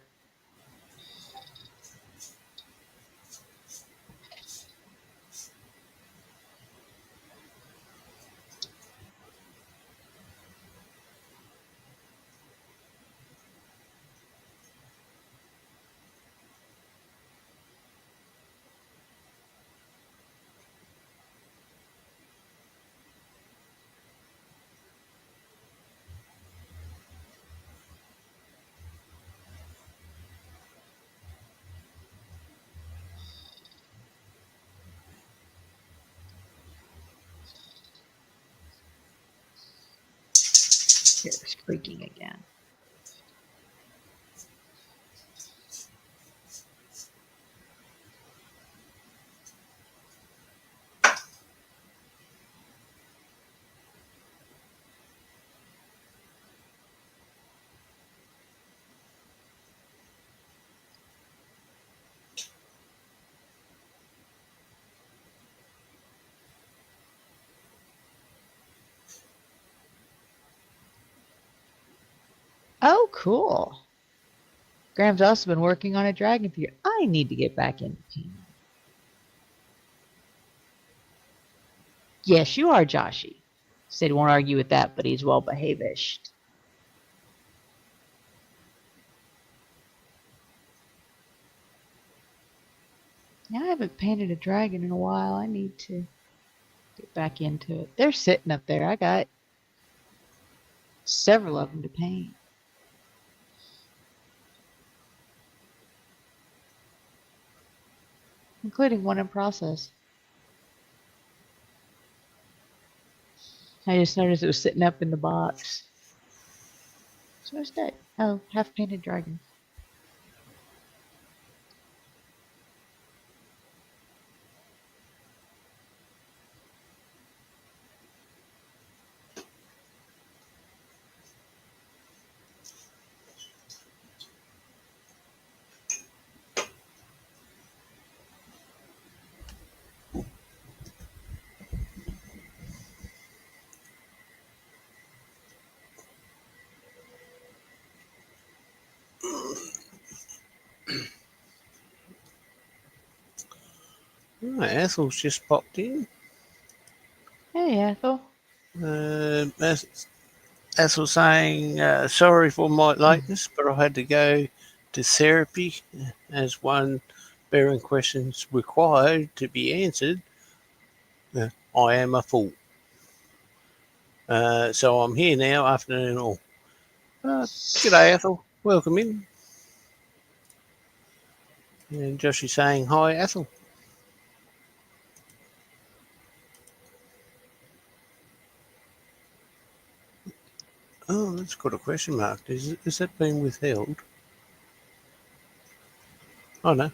Here, it's creaking again. Oh, cool. Graham's also been working on a dragon figure. I need to get back into painting. Yes, you are, Joshy. Said won't argue with that, but he's well behaved. Yeah, I haven't painted a dragon in a while. I need to get back into it. They're sitting up there. I got several of them to paint, including one in process. I just noticed it was sitting up in the box. So what's that? Oh, half painted dragon. Right, Ethel's just popped in. Hey, Ethel. Ethel saying, sorry for my lateness, but I had to go to therapy as one bearing questions required to be answered. I am a fool. So I'm here now, afternoon all. G'day, Ethel. Welcome in. And Josh is saying, hi, Ethel. Oh, that's got a question mark. Is that being withheld? Oh, no.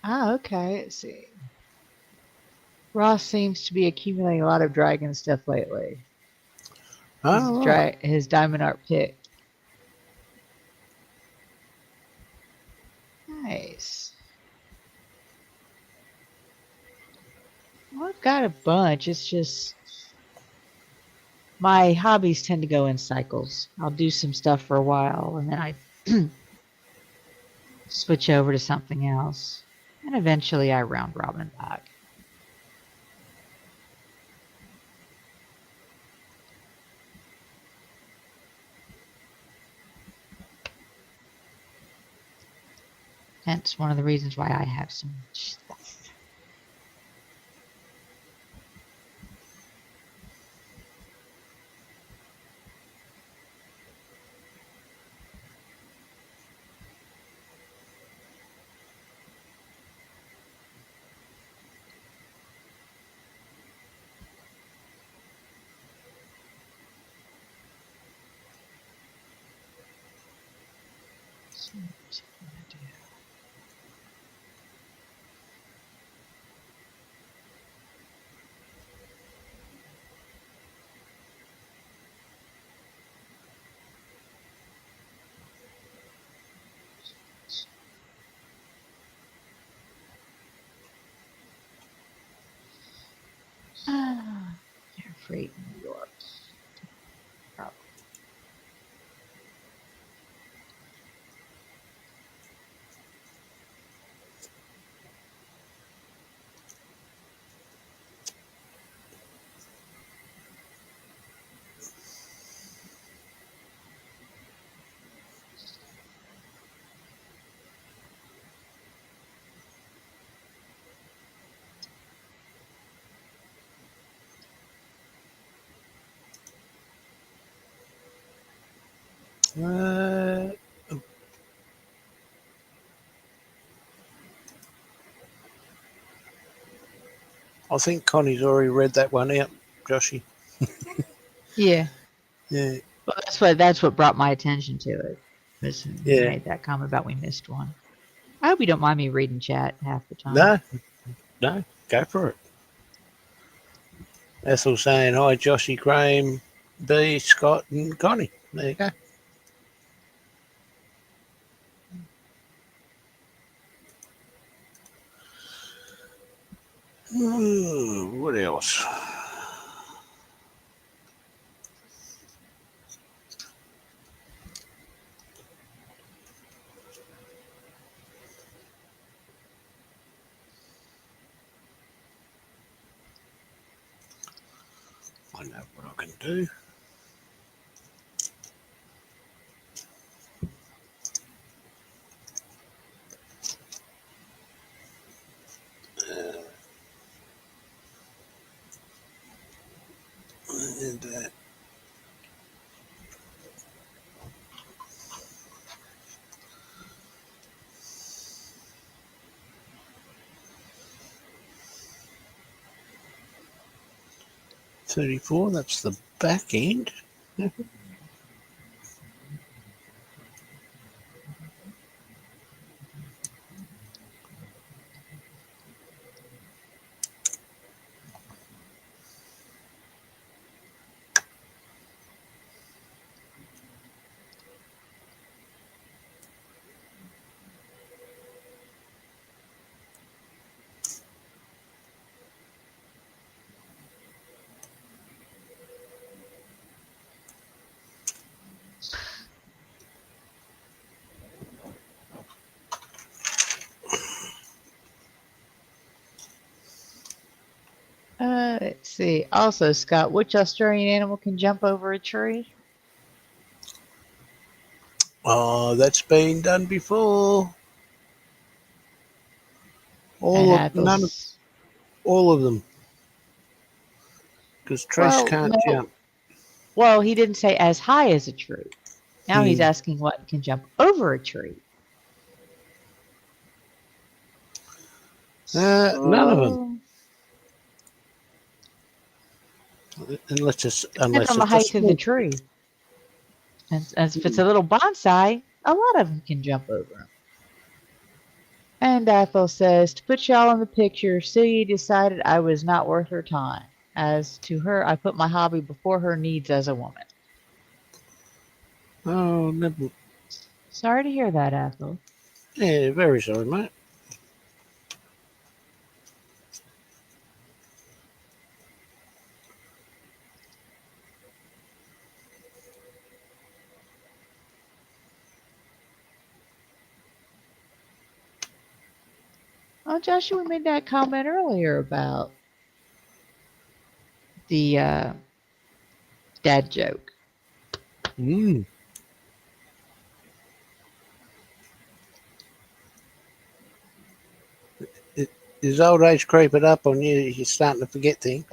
Ah, okay. Let's see. Ross seems to be accumulating a lot of dragon stuff lately. Oh, right. His diamond art pick. Nice. Well, I've got a bunch. It's just my hobbies tend to go in cycles. I'll do some stuff for a while and then I switch over to something else. And eventually I round robin back. Hence one of the reasons why I have so much stuff. They're free in New York. Probably. Uh, I think Connie's already read that one out, Joshy. Yeah. Yeah. Well, that's what brought my attention to it. Was when you made that comment about we missed one. I hope you don't mind me reading chat half the time. No, go for it. Ethel saying hi, Joshy, Graham, B, Scott, and Connie. There you go. What else? I know what I can do. And 34, that's the back end. Let's see. Also, Scott, which Australian animal can jump over a tree? Oh, that's been done before. All of them, because Trace can't jump. Well, he didn't say as high as a tree. Now he's Hmm. asking what can jump over a tree. None of them. Unless it's Depends on the height of the tree. And if it's a little bonsai, a lot of them can jump over them. And Ethel says, to put y'all in the picture, Celia decided I was not worth her time. As to her, I put my hobby before her needs as a woman. Oh, never. Sorry to hear that, Ethel. Yeah, very sorry, mate. Oh, Joshua made that comment earlier about the dad joke. Mm. Is old age creeping up on you? You're starting to forget things.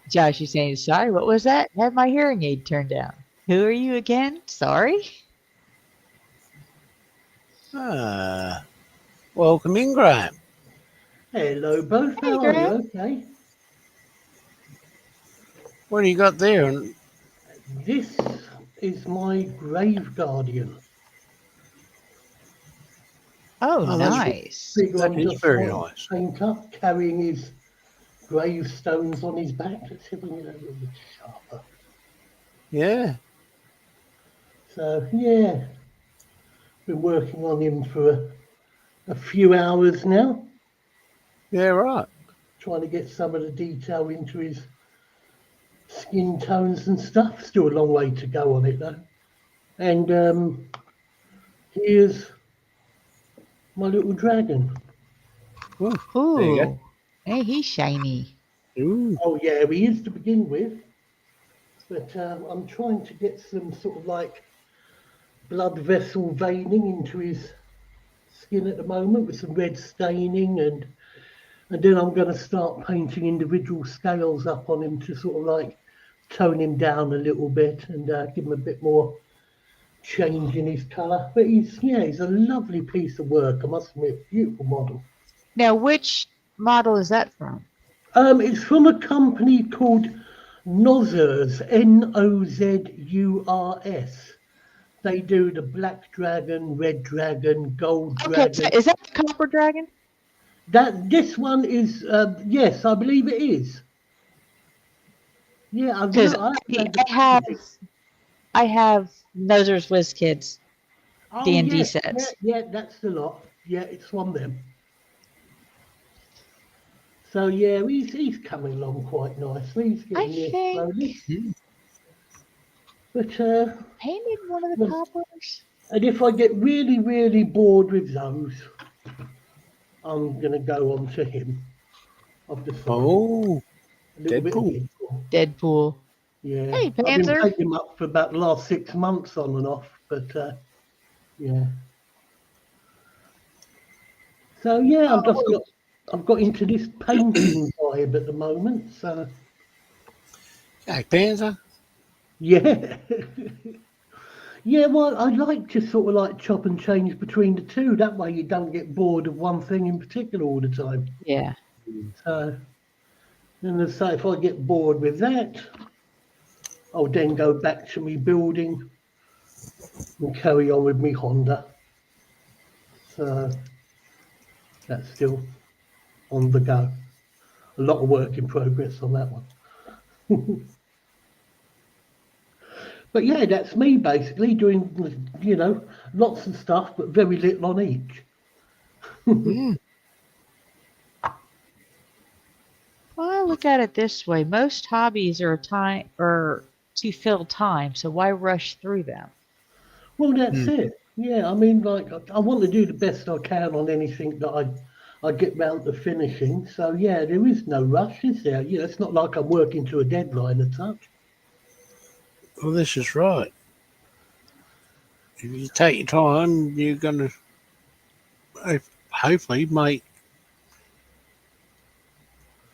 Josh, you saying sorry? What was that? Had my hearing aid turned down. Who are you again? Sorry? Ah, welcome in, Graham. Hello, both. Hey, How are you? Graham. Okay. What do you got there? And This is my grave guardian. Oh, oh, that's nice. Figure that I'm is just very like nice. a painter carrying his gravestones on his back. Let's see if I can get that a little bit sharper. Yeah. So yeah, been working on him for a few hours now, Yeah, right. trying to get some of the detail into his skin tones and stuff. Still a long way to go on it though. And here's my little dragon. Ooh, there you go. Ooh. Hey, he's shiny. Ooh. Oh yeah, he is to begin with, but I'm trying to get some sort of like blood vessel veining into his skin at the moment with some red staining, and then I'm going to start painting individual scales up on him to sort of like tone him down a little bit and give him a bit more change in his colour. But he's a lovely piece of work. I must admit, beautiful model. Now, which model is that from? It's from a company called Nozurs, Nozurs. They do the black dragon, red dragon, gold Okay, so dragon. is that the copper dragon? This one is yes, I believe it is. Yeah, I've Because no, I haven't had the I have Nozer's Whiz Kids Oh D&D yes, yeah, sets. yeah, that's the lot. Yeah, it's from them. So yeah, he's coming along quite nicely. He's I getting there think slowly. Mm. But painted one of the well, coppers. and if I get really, really bored with those, I'm gonna go on to him. I've decided Oh, a little bit of Deadpool. Deadpool. Deadpool. Yeah, Hey, I've been Panzer. painting him up for about the last 6 months on and off, but yeah. So yeah, I've got into this painting vibe at the moment. So Hey, Panzer. yeah. Yeah, well, I like to sort of like chop and change between the two. That way you don't get bored of one thing in particular all the time. Yeah. So, and as I say, if I get bored with that, I'll then go back to me building and carry on with me Honda. So that's still on the go. A lot of work in progress on that one. But yeah, that's me basically doing, lots of stuff, but very little on each. Well, look at it this way. Most hobbies are to fill time, so why rush through them? Well, that's Hmm. it. Yeah, I mean, like, I want to do the best I can on anything that I get round to finishing. So, yeah, there is no rush, is there? You know, it's not like I'm working to a deadline as such. Well, this is right. If you take your time, you're going to hopefully make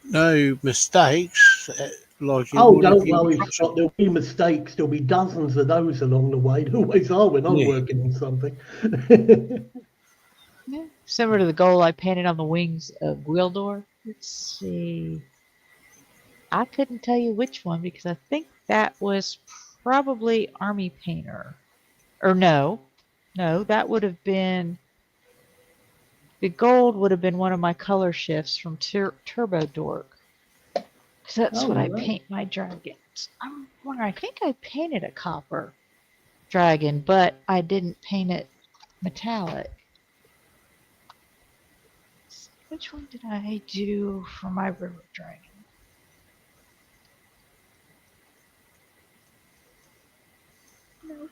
no mistakes like you Oh, would if don't you were worry, rushing. Scott. There'll be mistakes. There'll be dozens of those along the way. There always are when I'm Yeah. working on something. Yeah. Similar to the goal I painted on the wings of Gwildor. Let's see. I couldn't tell you which one because I think that was probably Army Painter. Or no, that would have been the gold would have been one of my color shifts from Turbo Dork. Because that's Oh, what I right. paint my dragons. I'm wondering, I think I painted a copper dragon, but I didn't paint it metallic. Which one did I do for my river dragon? No.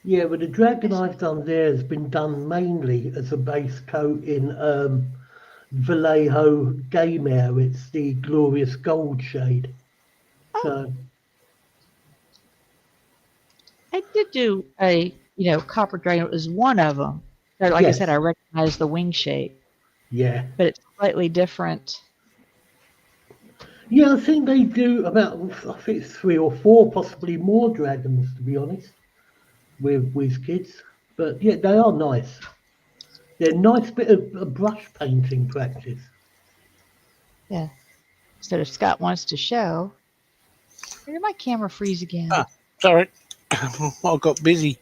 Yeah, but the dragon I've done there has been done mainly as a base coat in Vallejo Game Air. It's the glorious gold shade. Oh, So, I did do a copper dragon. It was one of them. Like I said, I yes, recognize the wing shape, yeah. but it's slightly different. Yeah, I think they do about, I think it's 3 or 4, possibly more dragons, to be honest, with WizKids. But yeah, they are nice. They're a nice bit of brush painting practice. Yeah. So if Scott wants to show, or did my camera freeze again? Ah, sorry. I got busy.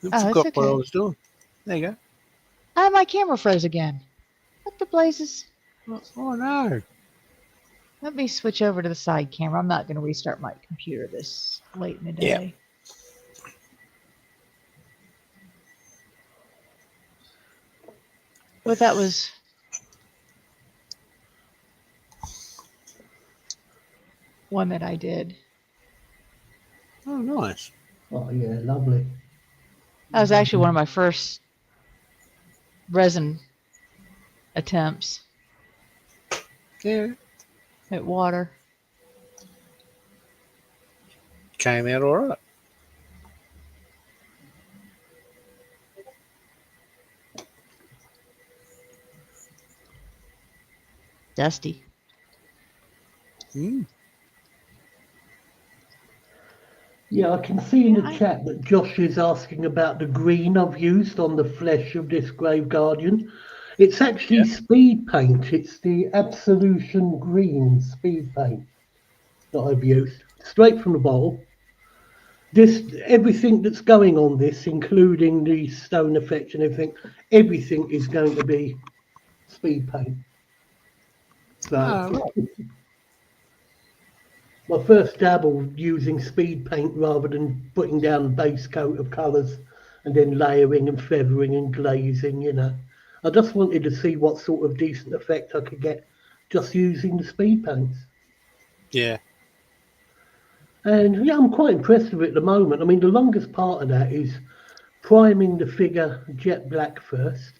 I Oh, it's forgot what I okay. was doing. There you go. Oh, my camera froze again. What the blazes? Oh no. Let me switch over to the side camera. I'm not going to restart my computer this late in the Yeah. day. But that was one that I did. Oh, nice. Oh, yeah, lovely. That was actually one of my first resin attempts Yeah. at water. Came out all right. Dusty. Mm. Yeah, I can see in the Yeah, chat that Josh is asking about the green I've used on the flesh of this Grave Guardian. It's actually Yeah. speed paint. It's the Absolution Green speed paint that I've used, straight from the bottle. This everything that's going on this, including the stone effect and everything is going to be speed paint. So Oh, right. my first dabble using speed paint rather than putting down a base coat of colours and then layering and feathering and glazing, you know. I just wanted to see what sort of decent effect I could get just using the speed paints. Yeah. And yeah, I'm quite impressed with it at the moment. I mean, the longest part of that is priming the figure jet black first,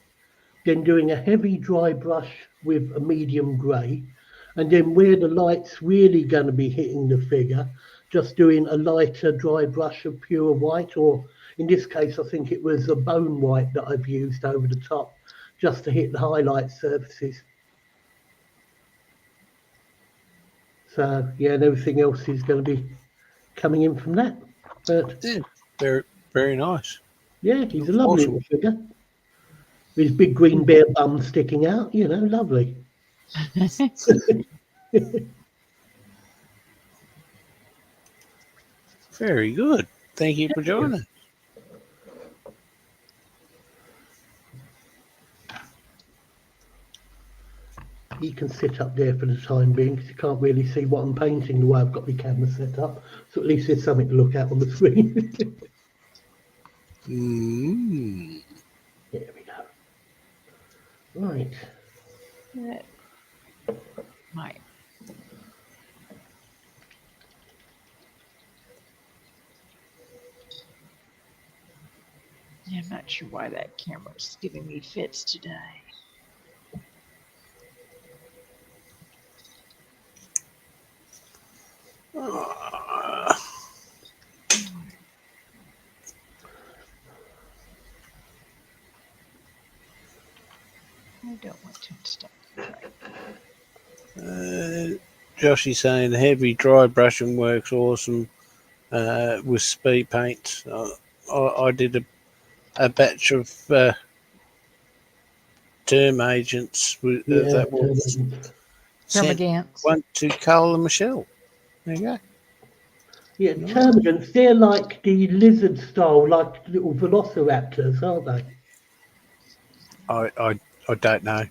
then doing a heavy dry brush with a medium grey, and then where the light's really going to be hitting the figure, just doing a lighter dry brush of pure white, or in this case, I think it was a bone white that I've used over the top just to hit the highlight surfaces. So, yeah, and everything else is going to be coming in from that. But Yeah. Very, very nice. yeah, he's a Looks lovely awesome. little figure. With his big green bear bum sticking out, you know, lovely. Very good. Thank you for joining. He can sit up there for the time being because you can't really see what I'm painting the way I've got my camera set up. So at least there's something to look at on the screen. Mm. There we go. Right. Right. why that camera's giving me fits today. I don't want to install it. Joshy's saying heavy dry brushing works awesome with speed paint. I did a batch of term agents that was sent Termagants. one to Carl and Michelle. There you go. Yeah, termagants, they're like the lizard style, like little velociraptors, aren't they? I don't know.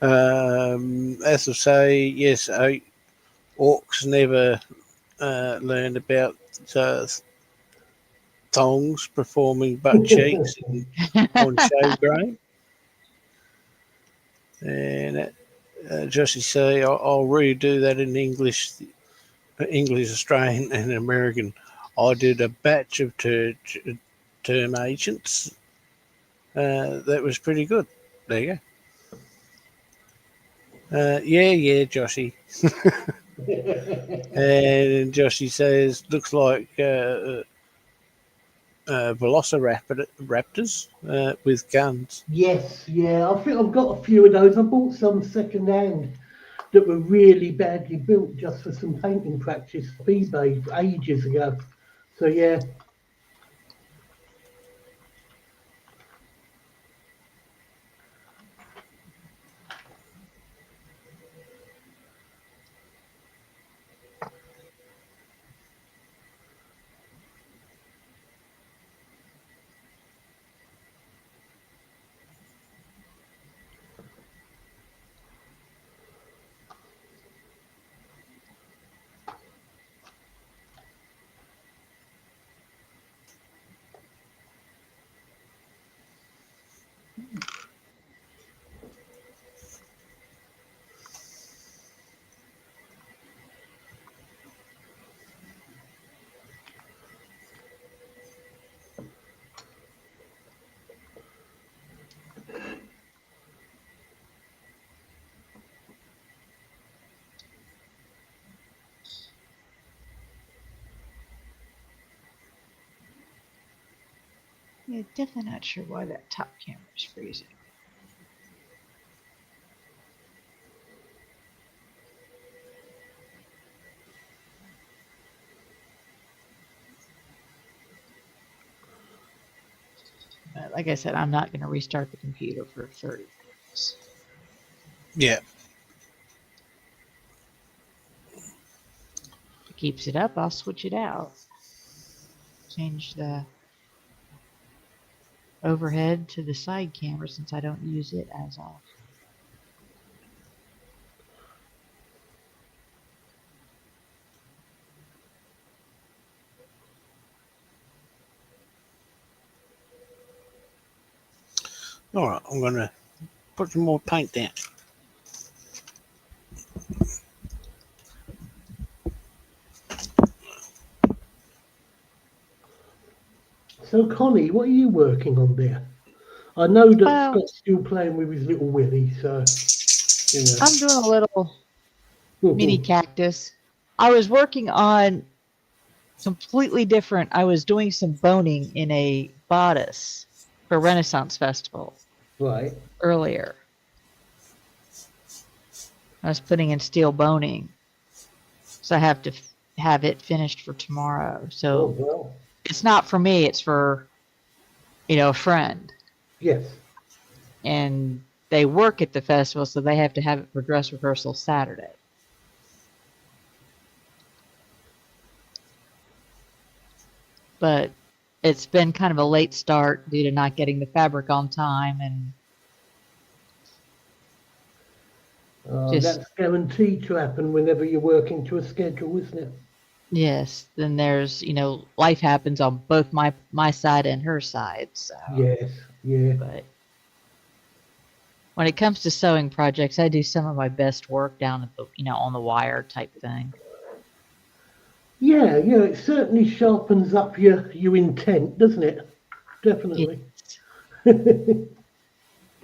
As I say, yes, orcs never learned about thongs performing butt cheeks on show grain. And Joshy say, I'll redo that in English, Australian, and American. I did a batch of term agents. That was pretty good. There you go. Yeah, Joshy. And Joshy says, looks like velociraptors with guns. Yes, yeah, I think I've got a few of those. I bought some second hand that were really badly built just for some painting practice for eBay ages ago. So yeah. Yeah, definitely not sure why that top camera's freezing. Like I said, I'm not going to restart the computer for 30 minutes. Yeah. If it keeps it up, I'll switch it out. Change the overhead to the side camera since I don't use it as often. All right, I'm going to put some more paint down. So Connie, what are you working on there? I know that Well, Scott's still playing with his little Willy, so you know. I'm doing a little mini cactus. I was working on completely different. I was doing some boning in a bodice for Renaissance Festival Right. earlier. I was putting in steel boning, so I have to have it finished for tomorrow. Oh So well. it's not for me; it's for a friend, Yes. and they work at the festival, so they have to have it for dress rehearsal Saturday. But it's been kind of a late start due to not getting the fabric on time, and just That's guaranteed to happen whenever you're working to a schedule, isn't it? yes, then there's life happens on both my side and her side. So Yes. Yeah. but when it comes to sewing projects, I do some of my best work down at the on the wire type thing. Yeah, it certainly sharpens up your intent, doesn't it? definitely.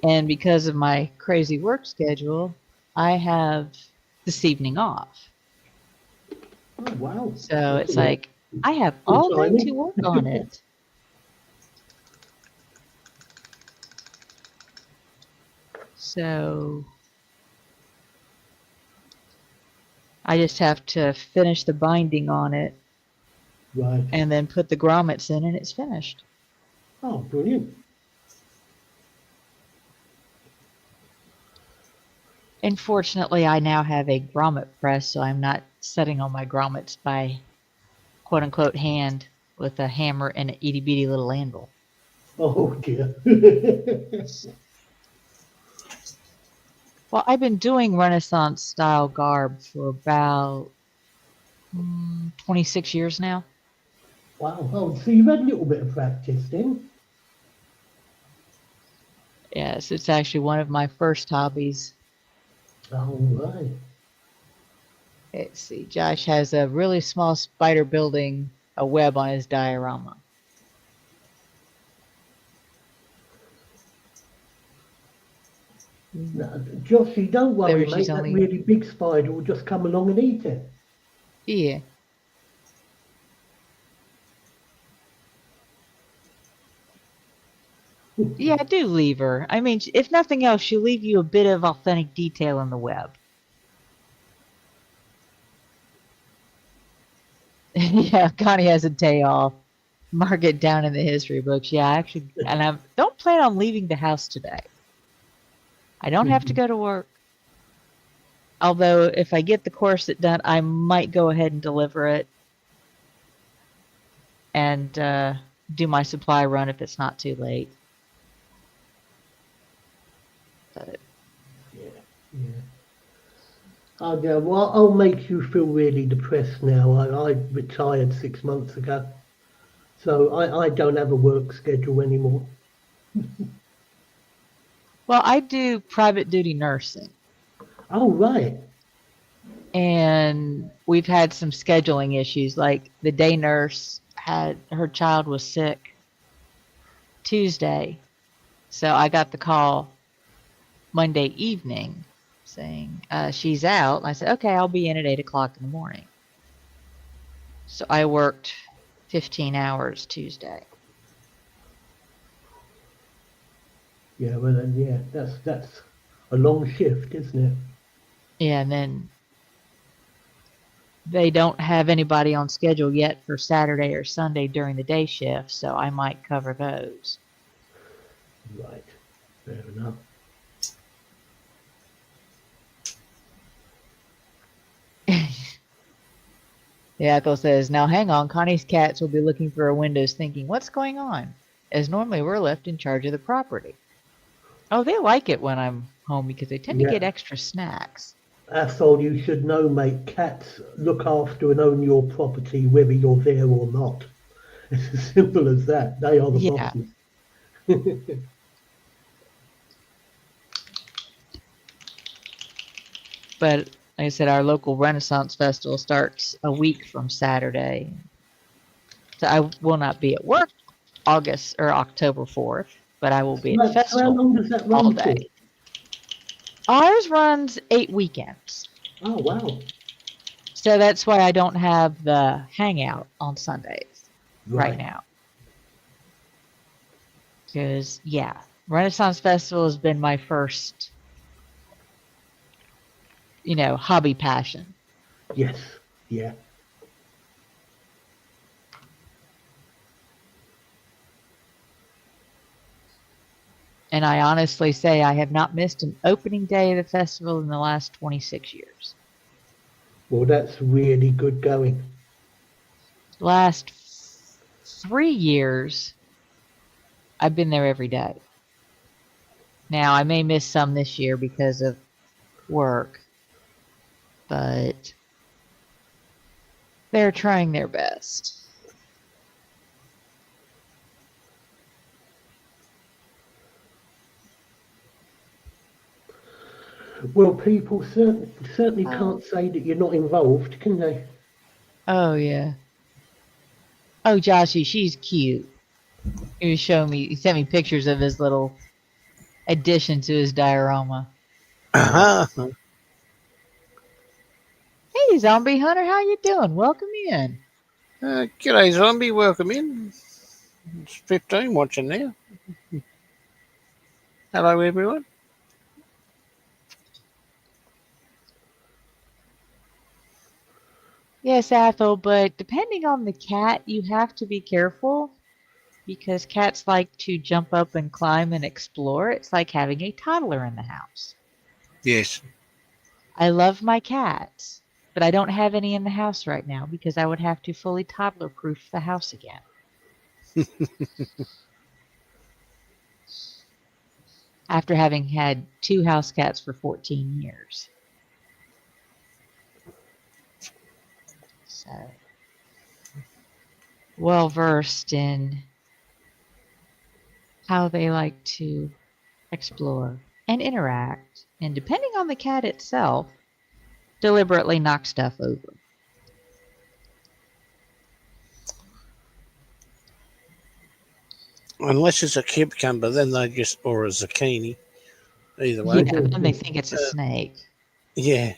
And because of my crazy work schedule, I have this evening off. Oh, wow. So That's it's a lot. like I have Good all day to timing. work on it. So I just have to finish the binding on it Right. and then put the grommets in and it's finished. Oh, brilliant. Unfortunately, I now have a grommet press, so I'm not setting on my grommets by quote unquote hand with a hammer and an itty bitty little anvil. Oh, dear. Well, I've been doing Renaissance style garb for about 26 years now. Wow. Oh, so you've had a little bit of practice then? Yes, it's actually one of my first hobbies. Oh, right. Let's see, Josh has a really small spider building a web on his diorama. No, Joshy, don't worry, There mate. she's That only, really big spider will just come along and eat it. yeah. Yeah, I do leave her. I mean, if nothing else, she'll leave you a bit of authentic detail in the web. Yeah, Connie has a day off. Mark it down in the history books. Yeah, actually, and I don't plan on leaving the house today. I don't have to go to work. Although, if I get the corset done, I might go ahead and deliver it and do my supply run if it's not too late. But Yeah, yeah. Oh, yeah, well, I'll make you feel really depressed now. I retired 6 months ago, so I don't have a work schedule anymore. well, I do private duty nursing, Oh, right. and we've had some scheduling issues. Like the day nurse had her child was sick Tuesday, so I got the call Monday evening saying she's out. And I said, okay, I'll be in at 8 o'clock in the morning. So I worked 15 hours Tuesday. Yeah, well, then, yeah, that's a long shift, isn't it? Yeah, and then they don't have anybody on schedule yet for Saturday or Sunday during the day shift, so I might cover those. Right. Fair enough. The Ethel says, now hang on, Connie's cats will be looking through our windows thinking, what's going on? As normally we're left in charge of the property. Oh, they like it when I'm home because they tend to get Yeah. extra snacks. Asshole, you should know, mate. Cats look after and own your property whether you're there or not. It's as simple as that. They are the Yeah. bosses. But like I said, our local Renaissance Festival starts a week from Saturday. So I will not be at work August or October 4th, but I will be at the Right, so how festival long does that all run for? day. Ours runs 8 weekends. Oh, wow. So that's why I don't have the hangout on Sundays right now. Because, yeah, Renaissance Festival has been my first, hobby passion. Yes, yeah. And I honestly say I have not missed an opening day of the festival in the last 26 years. Well, that's really good going. Last 3 years, I've been there every day. Now, I may miss some this year because of work, but they're trying their best. Well, people certainly can't say that you're not involved, can they? Oh, yeah. Oh, Joshy, she's cute. He was showing me. He sent me pictures of his little addition to his diorama. Uh-huh. Hey, zombie hunter, how you doing? Welcome in. G'day, zombie. Welcome in. It's 15 watching now. Hello, everyone. Yes, Athel, but depending on the cat, you have to be careful because cats like to jump up and climb and explore. It's like having a toddler in the house. Yes. I love my cats, but I don't have any in the house right now because I would have to fully toddler proof the house again. After having had 2 house cats for 14 years. So, well versed in how they like to explore and interact, and depending on the cat itself, deliberately knock stuff over. Unless it's a cucumber, then they just, or a zucchini. Either way. Yeah, and they think it's a snake. Yeah.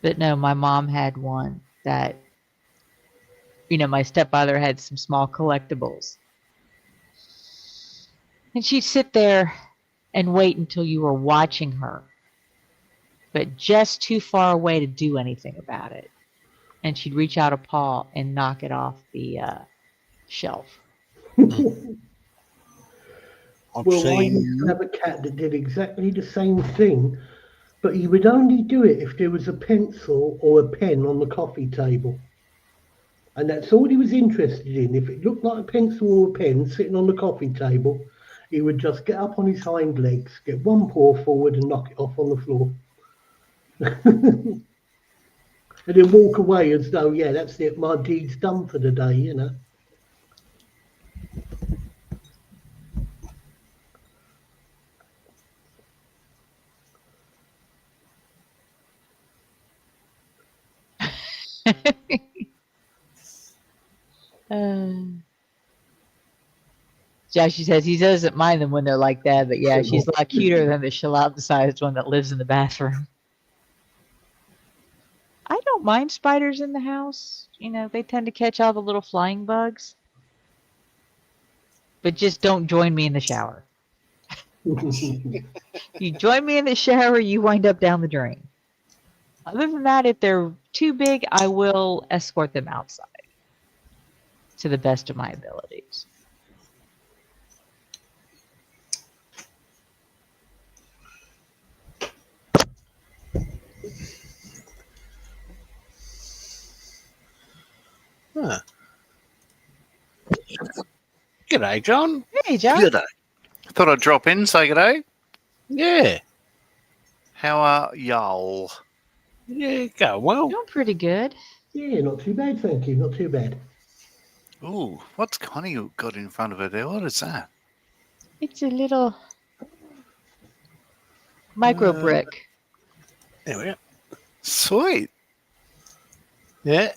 But no, my mom had one that, my stepfather had some small collectibles. And she'd sit there and wait until you were watching her, but just too far away to do anything about it. And she'd reach out a paw and knock it off the shelf. Well, I used to have a cat that did exactly the same thing, but he would only do it if there was a pencil or a pen on the coffee table. And that's all he was interested in. If it looked like a pencil or a pen sitting on the coffee table, he would just get up on his hind legs, get one paw forward and knock it off on the floor. And then walk away as though, yeah, that's it, my deed's done for the day, you know. Josh says he doesn't mind them when they're like that, but yeah, she's a lot cuter than the shallot-sized one that lives in the bathroom. I don't mind spiders in the house. They tend to catch all the little flying bugs. But just don't join me in the shower. You join me in the shower, you wind up down the drain. Other than that, if they're too big, I will escort them outside to the best of my abilities. Huh. G'day, John. Hey, John. G'day. Thought I'd drop in, say g'day. Yeah. How are y'all? Yeah, go well. Doing pretty good. Yeah, not too bad, thank you. Not too bad. Ooh, what's Connie got in front of her there? What is that? It's a little micro brick. There we go. Sweet. Yeah.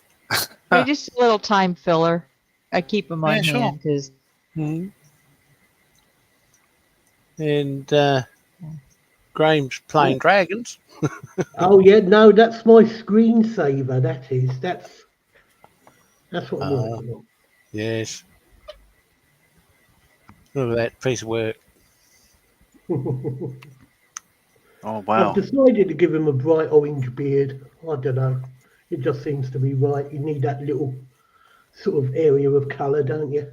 They're just a little time filler. I keep them on Yeah, hand because And Graham's playing dragons. Oh yeah, no, that's my screensaver. That's what I'm working on. Yes. Look at that piece of work. Oh, wow. I've decided to give him a bright orange beard. I don't know. It just seems to be right. You need that little sort of area of colour, don't you?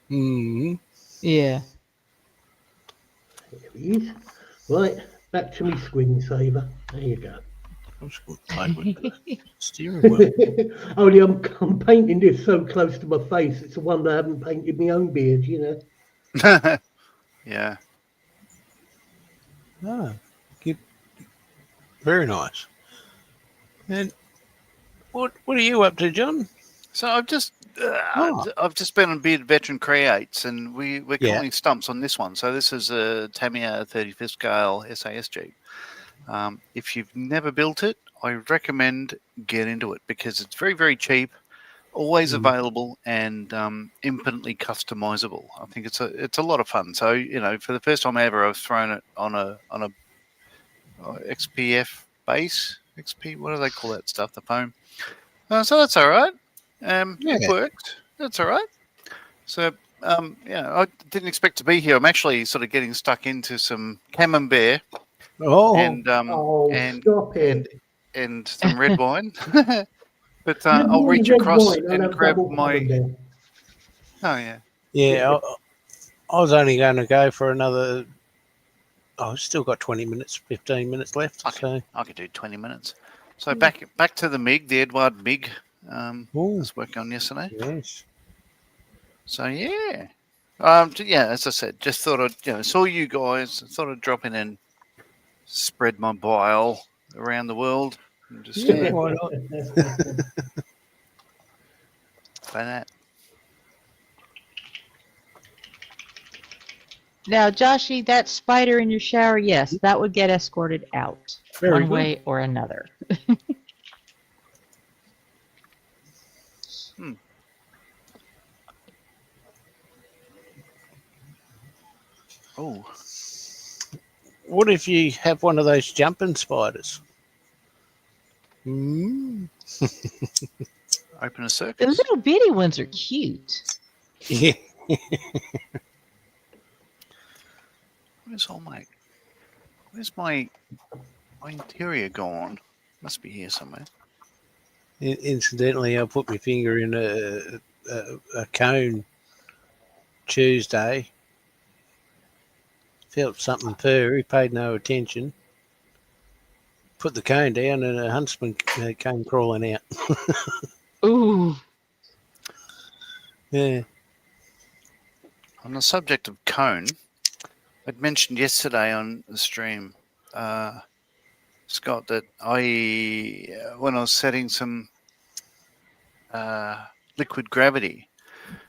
Mm-hmm. yeah. There he is. Right, back to me screensaver. There you go. Steering wheel. Only I'm painting this so close to my face. It's a wonder I haven't painted my own beard, you know. Yeah. Ah, good. Very nice. And what are you up to, John? So I've just been on Beard Veteran Creates, and we're calling stumps on this one. So this is a Tamiya 35th scale SAS Jeep. If you've never built it, I recommend get into it because it's very, very cheap. always available and infinitely customizable. I think it's a lot of fun. So for the first time ever, I've thrown it on a XPF base. XP, what do they call that stuff? The foam. So that's all right. It worked. That's all right. So I didn't expect to be here. I'm actually sort of getting stuck into some camembert and stop it. and some red wine. But Red I'll wine, reach red across wine, I'll and have grab double my. Camembert. Oh yeah. Yeah, I was only going to go for another. I've still got 20 minutes, 15 minutes left. I could do 20 minutes. So back to the MiG, the Edward MiG. I was working on yesterday. Yes. So yeah, as I said, just thought I'd saw you guys, thought I'd drop in and spread my bile around the world. And just Why not? play that. Now, Joshy, that spider in your shower, yes, that would get escorted out Very one good. way or another. Oh, What if you have one of those jumping spiders? Mm. open a The circus. little bitty ones are cute. Yeah. Where's my interior gone? Must be here somewhere. Incidentally, I put my finger in a cone Tuesday. Felt something furry, paid no attention. Put the cone down, and a huntsman came crawling out. Ooh. Yeah. On the subject of cone, I'd mentioned yesterday on the stream, Scott, that when I was setting some liquid gravity,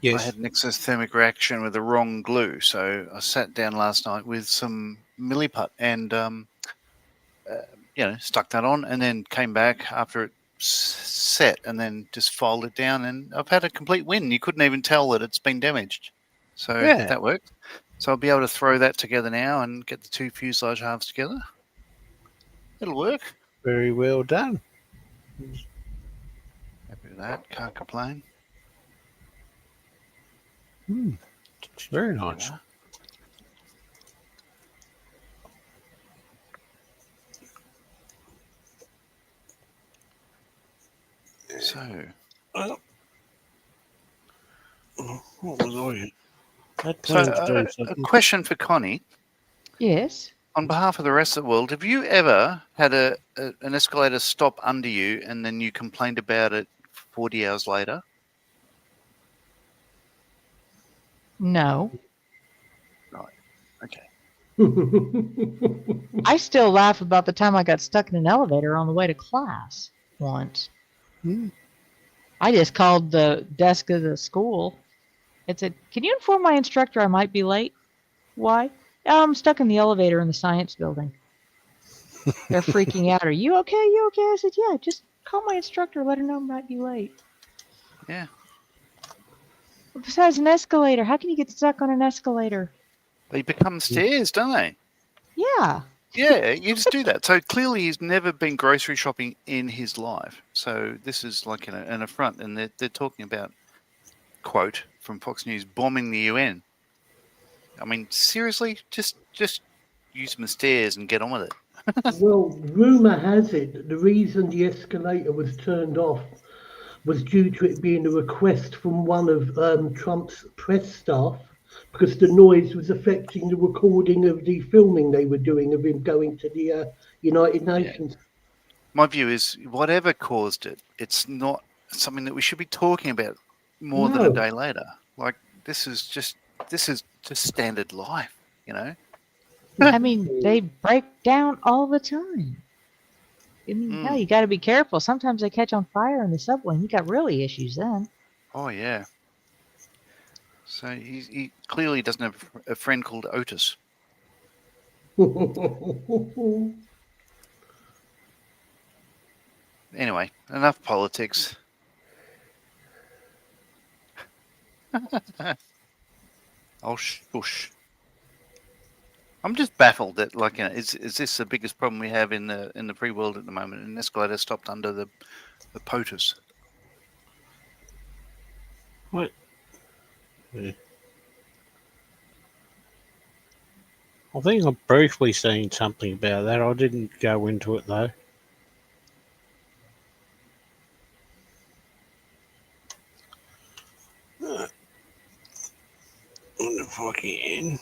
Yes. I had an exothermic reaction with the wrong glue. So I sat down last night with some milliput and, stuck that on and then came back after it set and then just folded down. And I've had a complete win. You couldn't even tell that it's been damaged. So that worked. So I'll be able to throw that together now and get the two fuselage halves together. It'll work. Very well done. Happy with that. Can't complain. Very nice. So, what was I? Had so planned to do a something. question for Connie. Yes. On behalf of the rest of the world, have you ever had an escalator stop under you and then you complained about it 40 hours later? No. Right. Okay. I still laugh about the time I got stuck in an elevator on the way to class once. I just called the desk of the school and said, "Can you inform my instructor I might be late?" "Why?" "I'm stuck in the elevator in the science building." They're freaking out. "Are you okay? You okay?" I said, "Yeah, just call my instructor, let her know I might be late." Yeah. Besides an escalator, how can you get stuck on an escalator? They become stairs, don't they? Yeah. Yeah, you just do that. So clearly he's never been grocery shopping in his life. So this is like an affront. And they're talking about, quote, from Fox News, bombing the UN. I mean, seriously? Just use some stairs and get on with it. Well, rumour has it that the reason the escalator was turned off was due to it being a request from one of Trump's press staff because the noise was affecting the recording of the filming they were doing of him going to the United Nations. My view is whatever caused it, it's not something that we should be talking about more than a day later. Like, this is just standard life, you know? I mean, they break down all the time. I mean, hell, you got to be careful. Sometimes they catch on fire in the subway, and you got really issues then. Oh, yeah. So he clearly doesn't have a friend called Otis. Anyway, enough politics. Oh, shush. I'm just baffled that, like, is this the biggest problem we have in the free world at the moment? An escalator stopped under the POTUS. What? Yeah. I think I've briefly seen something about that. I didn't go into it though. Wonder if I can.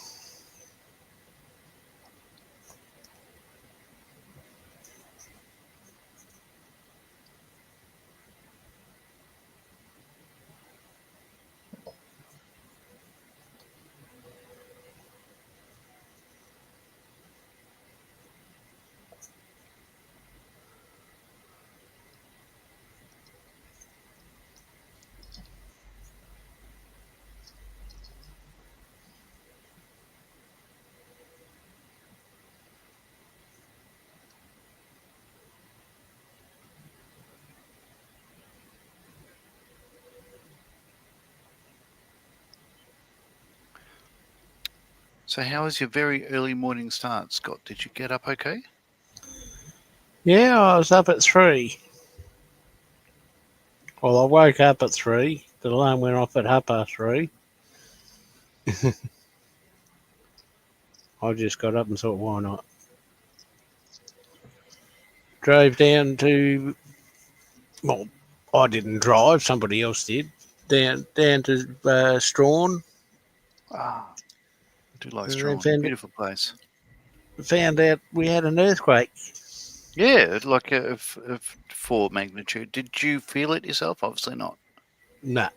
So how was your very early morning start, Scott? Did you get up okay? Yeah, I was up at 3. Well, I woke up at 3. The alarm went off at 3:30. I just got up and thought, why not? Drove down to, well, I didn't drive, somebody else did. Down to Strawn. Ah, I do like And Strawn. then Beautiful place. found out we had an earthquake. Yeah, like a 4 magnitude. Did you feel it yourself? Obviously not. Nah.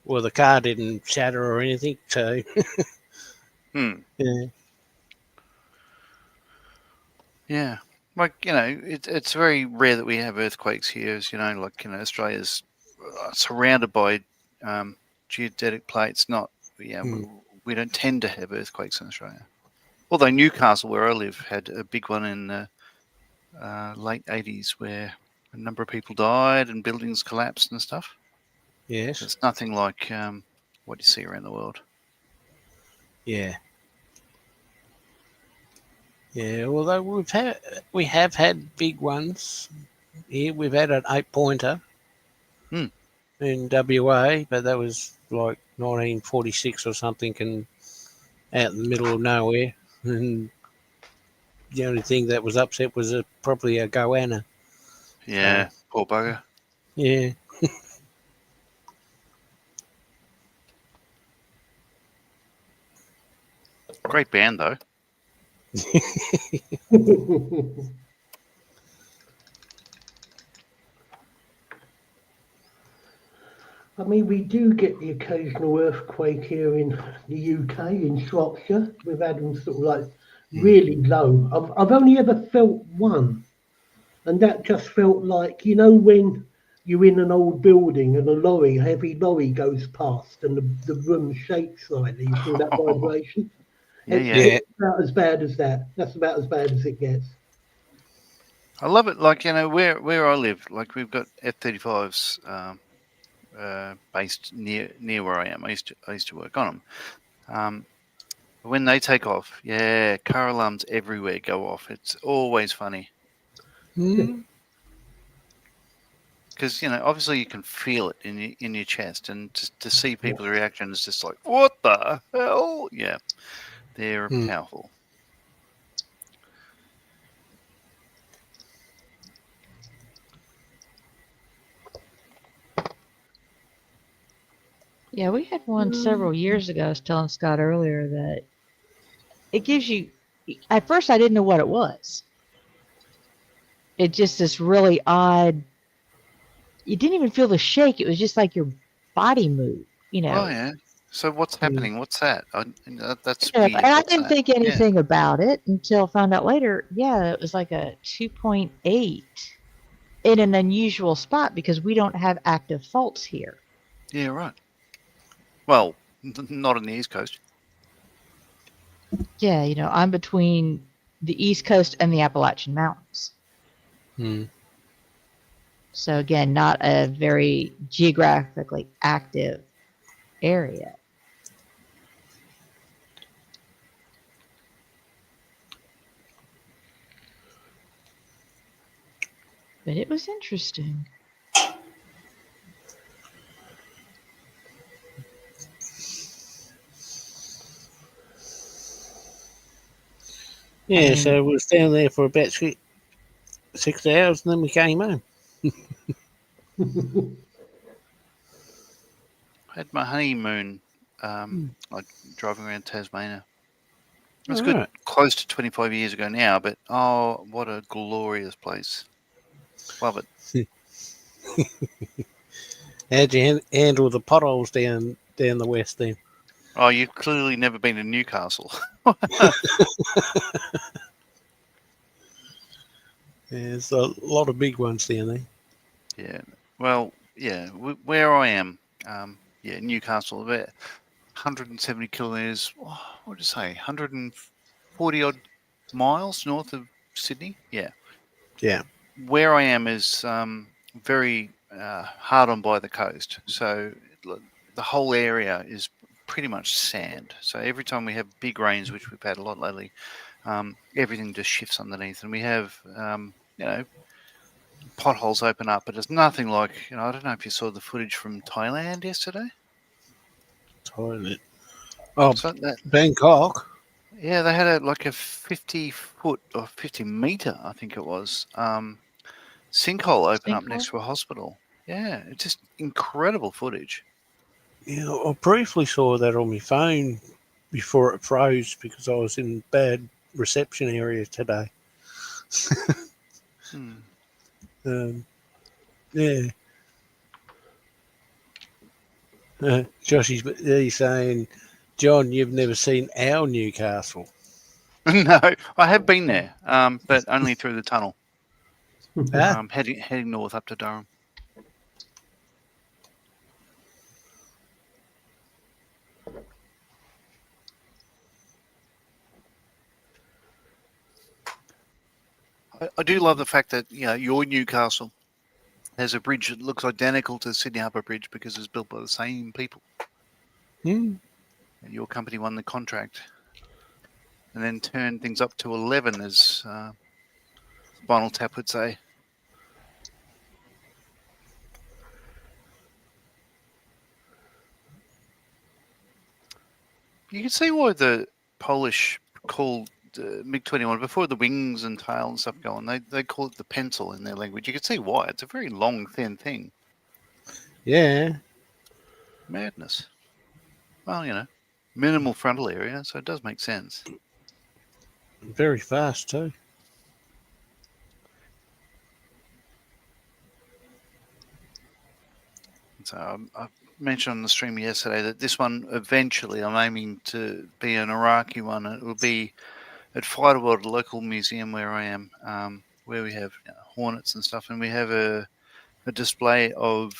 Well, the car didn't shatter or anything, so Hmm. yeah. Yeah. Like, it's very rare that we have earthquakes here. As you know, like, Australia's surrounded by geodetic plates. Not, we don't tend to have earthquakes in Australia. Although Newcastle, where I live, had a big one in the late 80s where a number of people died and buildings collapsed and stuff. Yes. It's nothing like what you see around the world. Yeah. Yeah, although we have had big ones here. We've had an 8-pointer in WA, but that was like 1946 or something, and out in the middle of nowhere. And the only thing that was upset was probably a goanna. Yeah, poor bugger. Yeah. Great band, though. I mean, we do get the occasional earthquake here in the UK, in Shropshire. We've had them sort of like really low. I've only ever felt one, and that just felt like, when you're in an old building and a heavy lorry goes past and the room shakes slightly, you feel that vibration. Yeah. It's about as bad as that. That's about as bad as it gets. I love it. Like, where I live, like, we've got F-35s based near where I am. I used to work on them. When they take off, car alarms everywhere go off. It's always funny because obviously you can feel it in your chest, and to see people's reaction is just like, what the hell? Yeah, they're powerful. Yeah, we had one several years ago. I was telling Scott earlier that it gives you, at first I didn't know what it was. It just this really odd, you didn't even feel the shake. It was just like your body moved, Oh yeah. So what's happening? What's that? That's Yeah, weird. and I What's didn't that? think anything about it until I found out later. Yeah, it was like a 2.8 in an unusual spot because we don't have active faults here. Yeah, right. Well, not on the East Coast. Yeah, I'm between the East Coast and the Appalachian Mountains. So again, not a very geographically active area. But it was interesting. Yeah, mean- so we was down there for about 6 hours and then we came home. I had my honeymoon like driving around Tasmania. It was All good, right. close to 25 years ago now, but oh, what a glorious place. Love it. How'd you handle the potholes down the west then? Oh, you've clearly never been to Newcastle. There's a lot of big ones down there. Yeah. Well, yeah, where I am, Newcastle, about 170 kilometres, what did I say, 140 odd miles north of Sydney. Yeah. Yeah. Where I am is very hard on by the coast. So the whole area is pretty much sand. So every time we have big rains, which we've had a lot lately, everything just shifts underneath. And we have, potholes open up, but it's nothing like, I don't know if you saw the footage from Thailand yesterday. Toilet. Oh, So Bangkok. yeah, they had like a 50-foot or 50-meter, I think it was, sinkhole open up next to a hospital. Yeah, it's just incredible footage. Yeah, I briefly saw that on my phone before it froze because I was in bad reception area today. Yeah. He's saying, John, you've never seen our Newcastle. No, I have been there, but only through the tunnel. Huh? Heading north up to Durham. I do love the fact that your Newcastle has a bridge that looks identical to the Sydney Harbour Bridge because it's built by the same people. And your company won the contract and then turned things up to 11, as Spinal Tap would say. You can see why the Polish called the MiG-21, before the wings and tail and stuff go on, they call it the pencil in their language. You can see why. It's a very long, thin thing. Yeah. Madness. Well, minimal frontal area, so it does make sense. Very fast too. So I mentioned on the stream yesterday that this one, eventually, I'm aiming to be an Iraqi one. It will be at Fighter World, a local museum where I am, where we have Hornets and stuff, and we have a display of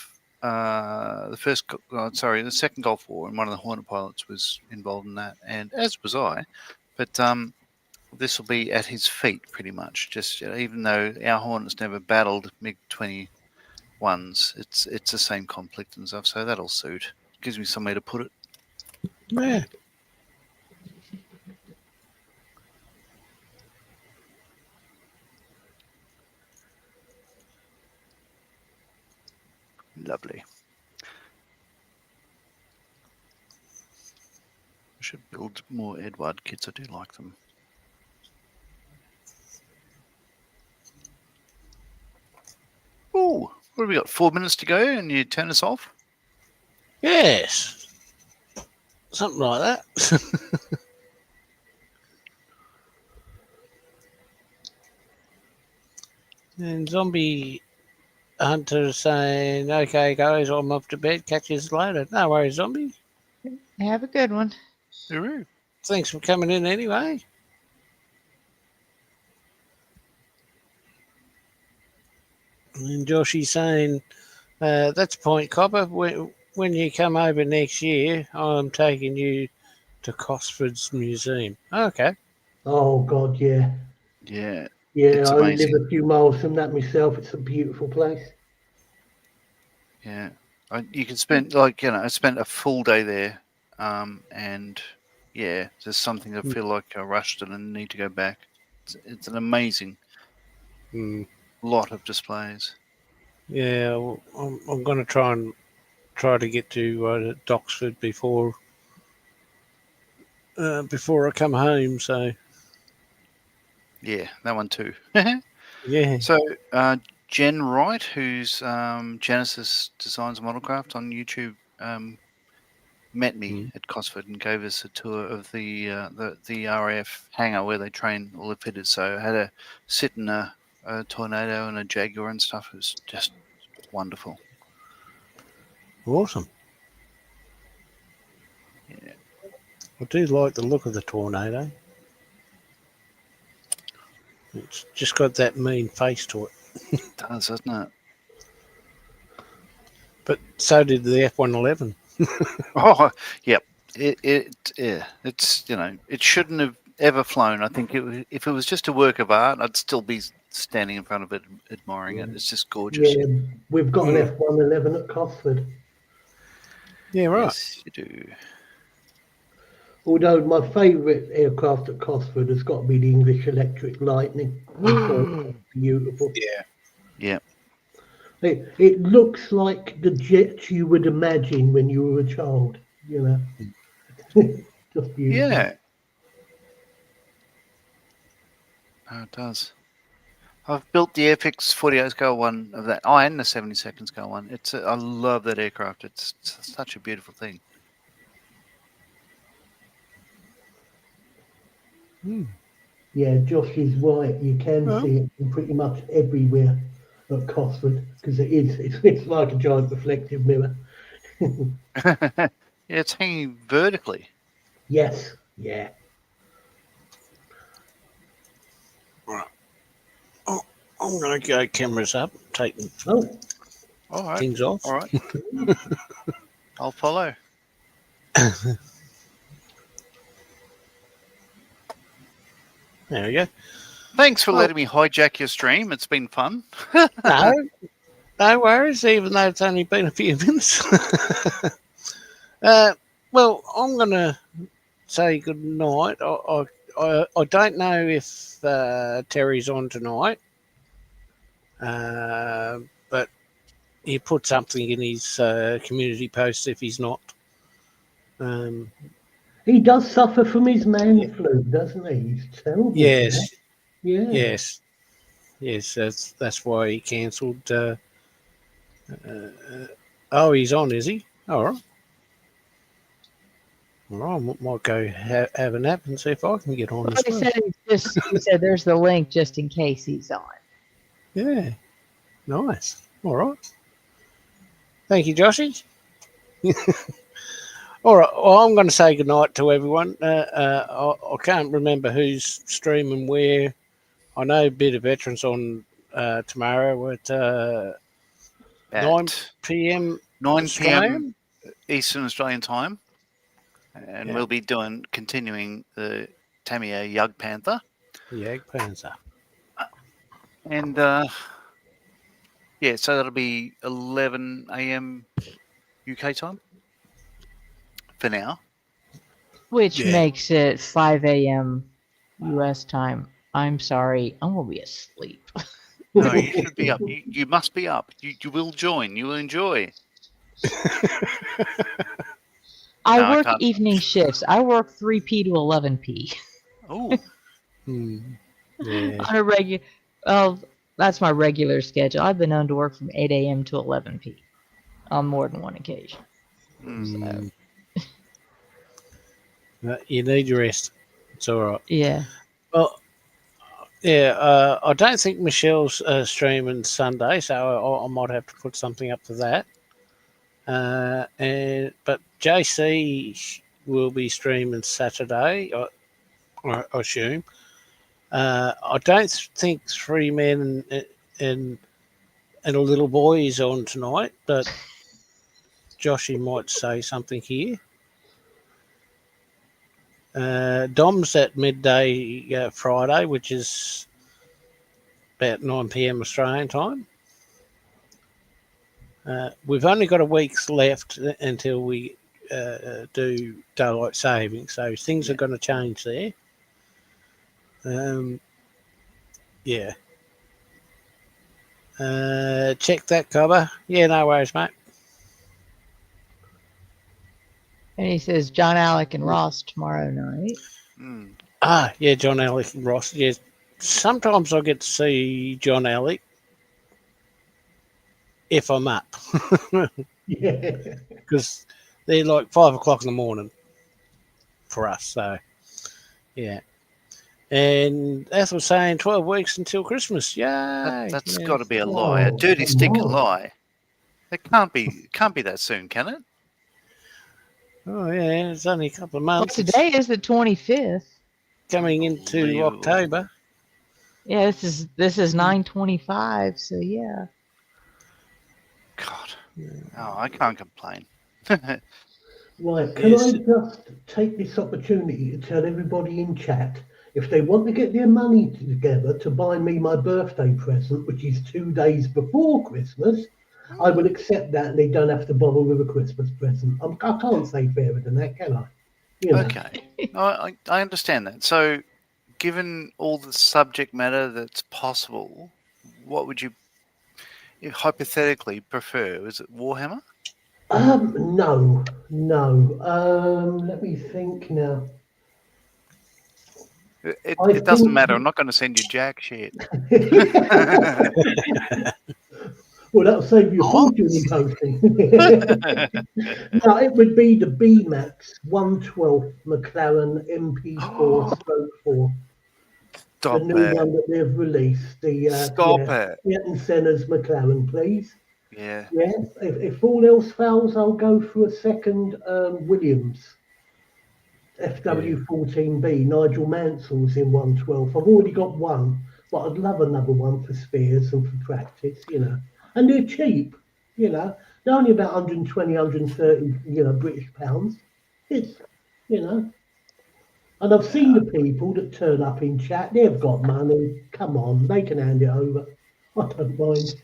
the second Gulf War, and one of the Hornet pilots was involved in that, and as was I. But this will be at his feet, pretty much. Just even though our Hornets never battled MiG-21s, it's the same conflict and stuff, so that'll suit. Gives me somewhere to put it. Yeah. Lovely. I should build more Edward kits. I do like them. Oh, what have we got? 4 minutes to go and you turn us off? Yes. Something like that. And Zombie Hunter saying, okay, guys, I'm off to bed. Catch you later. No worries, Zombie. Have a good one. Hooroo. Thanks for coming in anyway. And Joshy's saying, that's Point Copper. When you come over next year, I'm taking you to Cosford's Museum. Okay. Oh God, yeah. Yeah. Yeah, It's I only amazing. live a few miles from that myself. It's a beautiful place. Yeah, you can spend I spent a full day there, and yeah, there's something I feel like I rushed it and need to go back. It's an amazing Mm. lot of displays. Yeah, well, I'm going to try to get to Doxford before I come home. So Yeah, that one too. yeah, So Jen Wright, who's Genesis Designs Modelcraft on YouTube, met me Mm. at Cosford and gave us a tour of the RAF hangar where they train all the fitters. So I had to sit in a Tornado and a Jaguar and stuff. It was just wonderful. awesome. Yeah. I do like the look of the Tornado. It's just got that mean face to it. It does, doesn't it? But so did the F-111. Oh, yep. It's it shouldn't have ever flown. I think if it was just a work of art, I'd still be standing in front of it, admiring it. It's just gorgeous. Yeah, we've got an Mm. F-111 at Cosford. Yeah, right. Yes, you do. Although my favourite aircraft at Cosford has got to be the English Electric Lightning. It's beautiful. Yeah. Yeah. It looks like the jet you would imagine when you were a child, you know. Just beautiful. Yeah. Oh, it does. I've built the Airfix 48 scale one of that. Oh, and the 72nd scale one. I love that aircraft. It's such a beautiful thing. Mm. Yeah, Josh is right. You can Well. see it in pretty much everywhere at Cosford because it's like a giant reflective mirror. Yeah, it's hanging vertically. Yes, yeah. I'm going to go cameras up, taking Oh, All right. things off. All right. I'll follow. There we go. Thanks for letting me hijack your stream. It's been fun. No, no worries, even though it's only been a few minutes. Well, I'm going to say good night. I don't know if Terry's on tonight, but he put something in his community post if he's not. he does suffer from his man flu, doesn't he? He's terrible. Yes, Yeah. yes. That's why he cancelled. Oh, he's on, is he? All right. All right, I might go have a nap and see if I can get on as He well. said he said there's the link just in case he's on. Yeah, nice. All right. Thank you, Joshy. All right. Well, I'm going to say goodnight to everyone. I can't remember who's streaming where. I know Bit of Veterans on tomorrow at 9 p.m. 9 p.m. Australian. Eastern Australian time. And Yeah. we'll be continuing the Tamiya Yug Panther. Yeah, Panzer. And yeah, so that'll be 11 a.m. UK time for now. Which Yeah. makes it 5 a.m. US time. I'm sorry, I'm gonna be asleep. No, you should be up. You must be up. You will join. You will enjoy. I No, I work can't. evening shifts. I work 3p to 11p Oh, Yeah. on a regular. Well, that's my regular schedule. I've been known to work from 8 a.m. to 11p on more than one occasion. Mm. You need your rest. It's all right. Yeah. Well, yeah, I don't think Michelle's streaming Sunday, so I might have to put something up for that. But JC will be streaming Saturday, I assume. I don't think Three Men and a Little Boy is on tonight, but Joshy might say something here. Dom's at midday Friday, which is about 9 p.m. Australian time. We've only got a week's left until we do daylight saving, so things are going to change there. Yeah. Check that cover. Yeah, no worries, mate. And he says John Alec and Ross tomorrow night. Mm. Yeah, John Alec and Ross. Yeah, sometimes I get to see John Alec if I'm up, Yeah. because they're like 5 o'clock in the morning for us. So, yeah. And as I was saying, 12 weeks until Christmas. Yay! That's Yeah. got to be a lie, a Oh, dirty come stinking on. lie. It can't be that soon, can it? Oh, yeah, it's only a couple of Well, months. today is the 25th. Coming into Unbelievable. October. Yeah, this is 9:25. So yeah. God. Oh, I can't complain. Right, can Yes. I just take this opportunity to tell everybody in chat, if they want to get their money together to buy me my birthday present, which is 2 days before Christmas, I will accept that and they don't have to bother with a Christmas present. I can't say fairer than that, can I? You know. Okay. I understand that. So, given all the subject matter that's possible, what would you hypothetically prefer? Is it Warhammer? No. Let me think now. It doesn't matter. I'm not going to send you jack shit. Well, that'll save you a fortune in posting. No, it would be the BMAX 112 McLaren MP4 Stroke 4. Stop The new it. one that they've released. The Stop it. Ayrton Senna's McLaren, please. Yeah. Yeah. If all else fails, I'll go for a second Williams FW14B. Nigel Mansell's in 112. I've already got one, but I'd love another one for spares and for practice, you know. And they're cheap, you know. They're only about 120, 130, you know, British pounds. It's, you know. And I've seen the people that turn up in chat. They've got money. Come on, they can hand it over. I don't mind.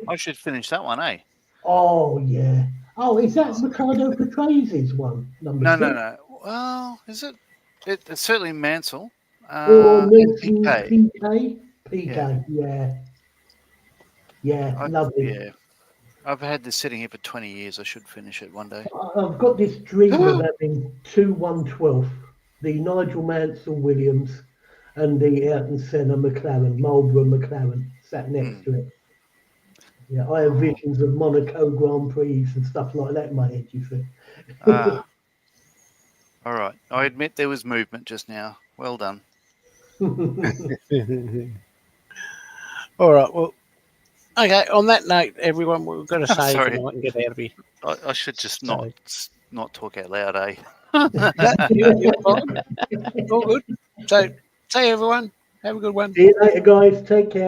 I should finish that one, eh? Oh, yeah. Oh, is that Ricardo Patrese' one? Number No, 6? no. Well, is it? It's certainly Mansell. Or And Nelson PK. PK? PK, yeah. Lovely. Yeah. I've had this sitting here for 20 years. I should finish it one day. I've got this dream of having two 112, the Nigel Mansell Williams and the Ayrton Senna McLaren, Marlboro McLaren, sat next to it. Yeah, I have visions of Monaco Grand Prix and stuff like that in my head, you see. All right. I admit there was movement just now. Well done. All right. Well, okay. On that note, everyone, we've got to say Sorry. goodnight and get out of here. I should just not talk out loud, eh? You're fine. All good. So, say everyone, have a good one. See you later, guys. Take care.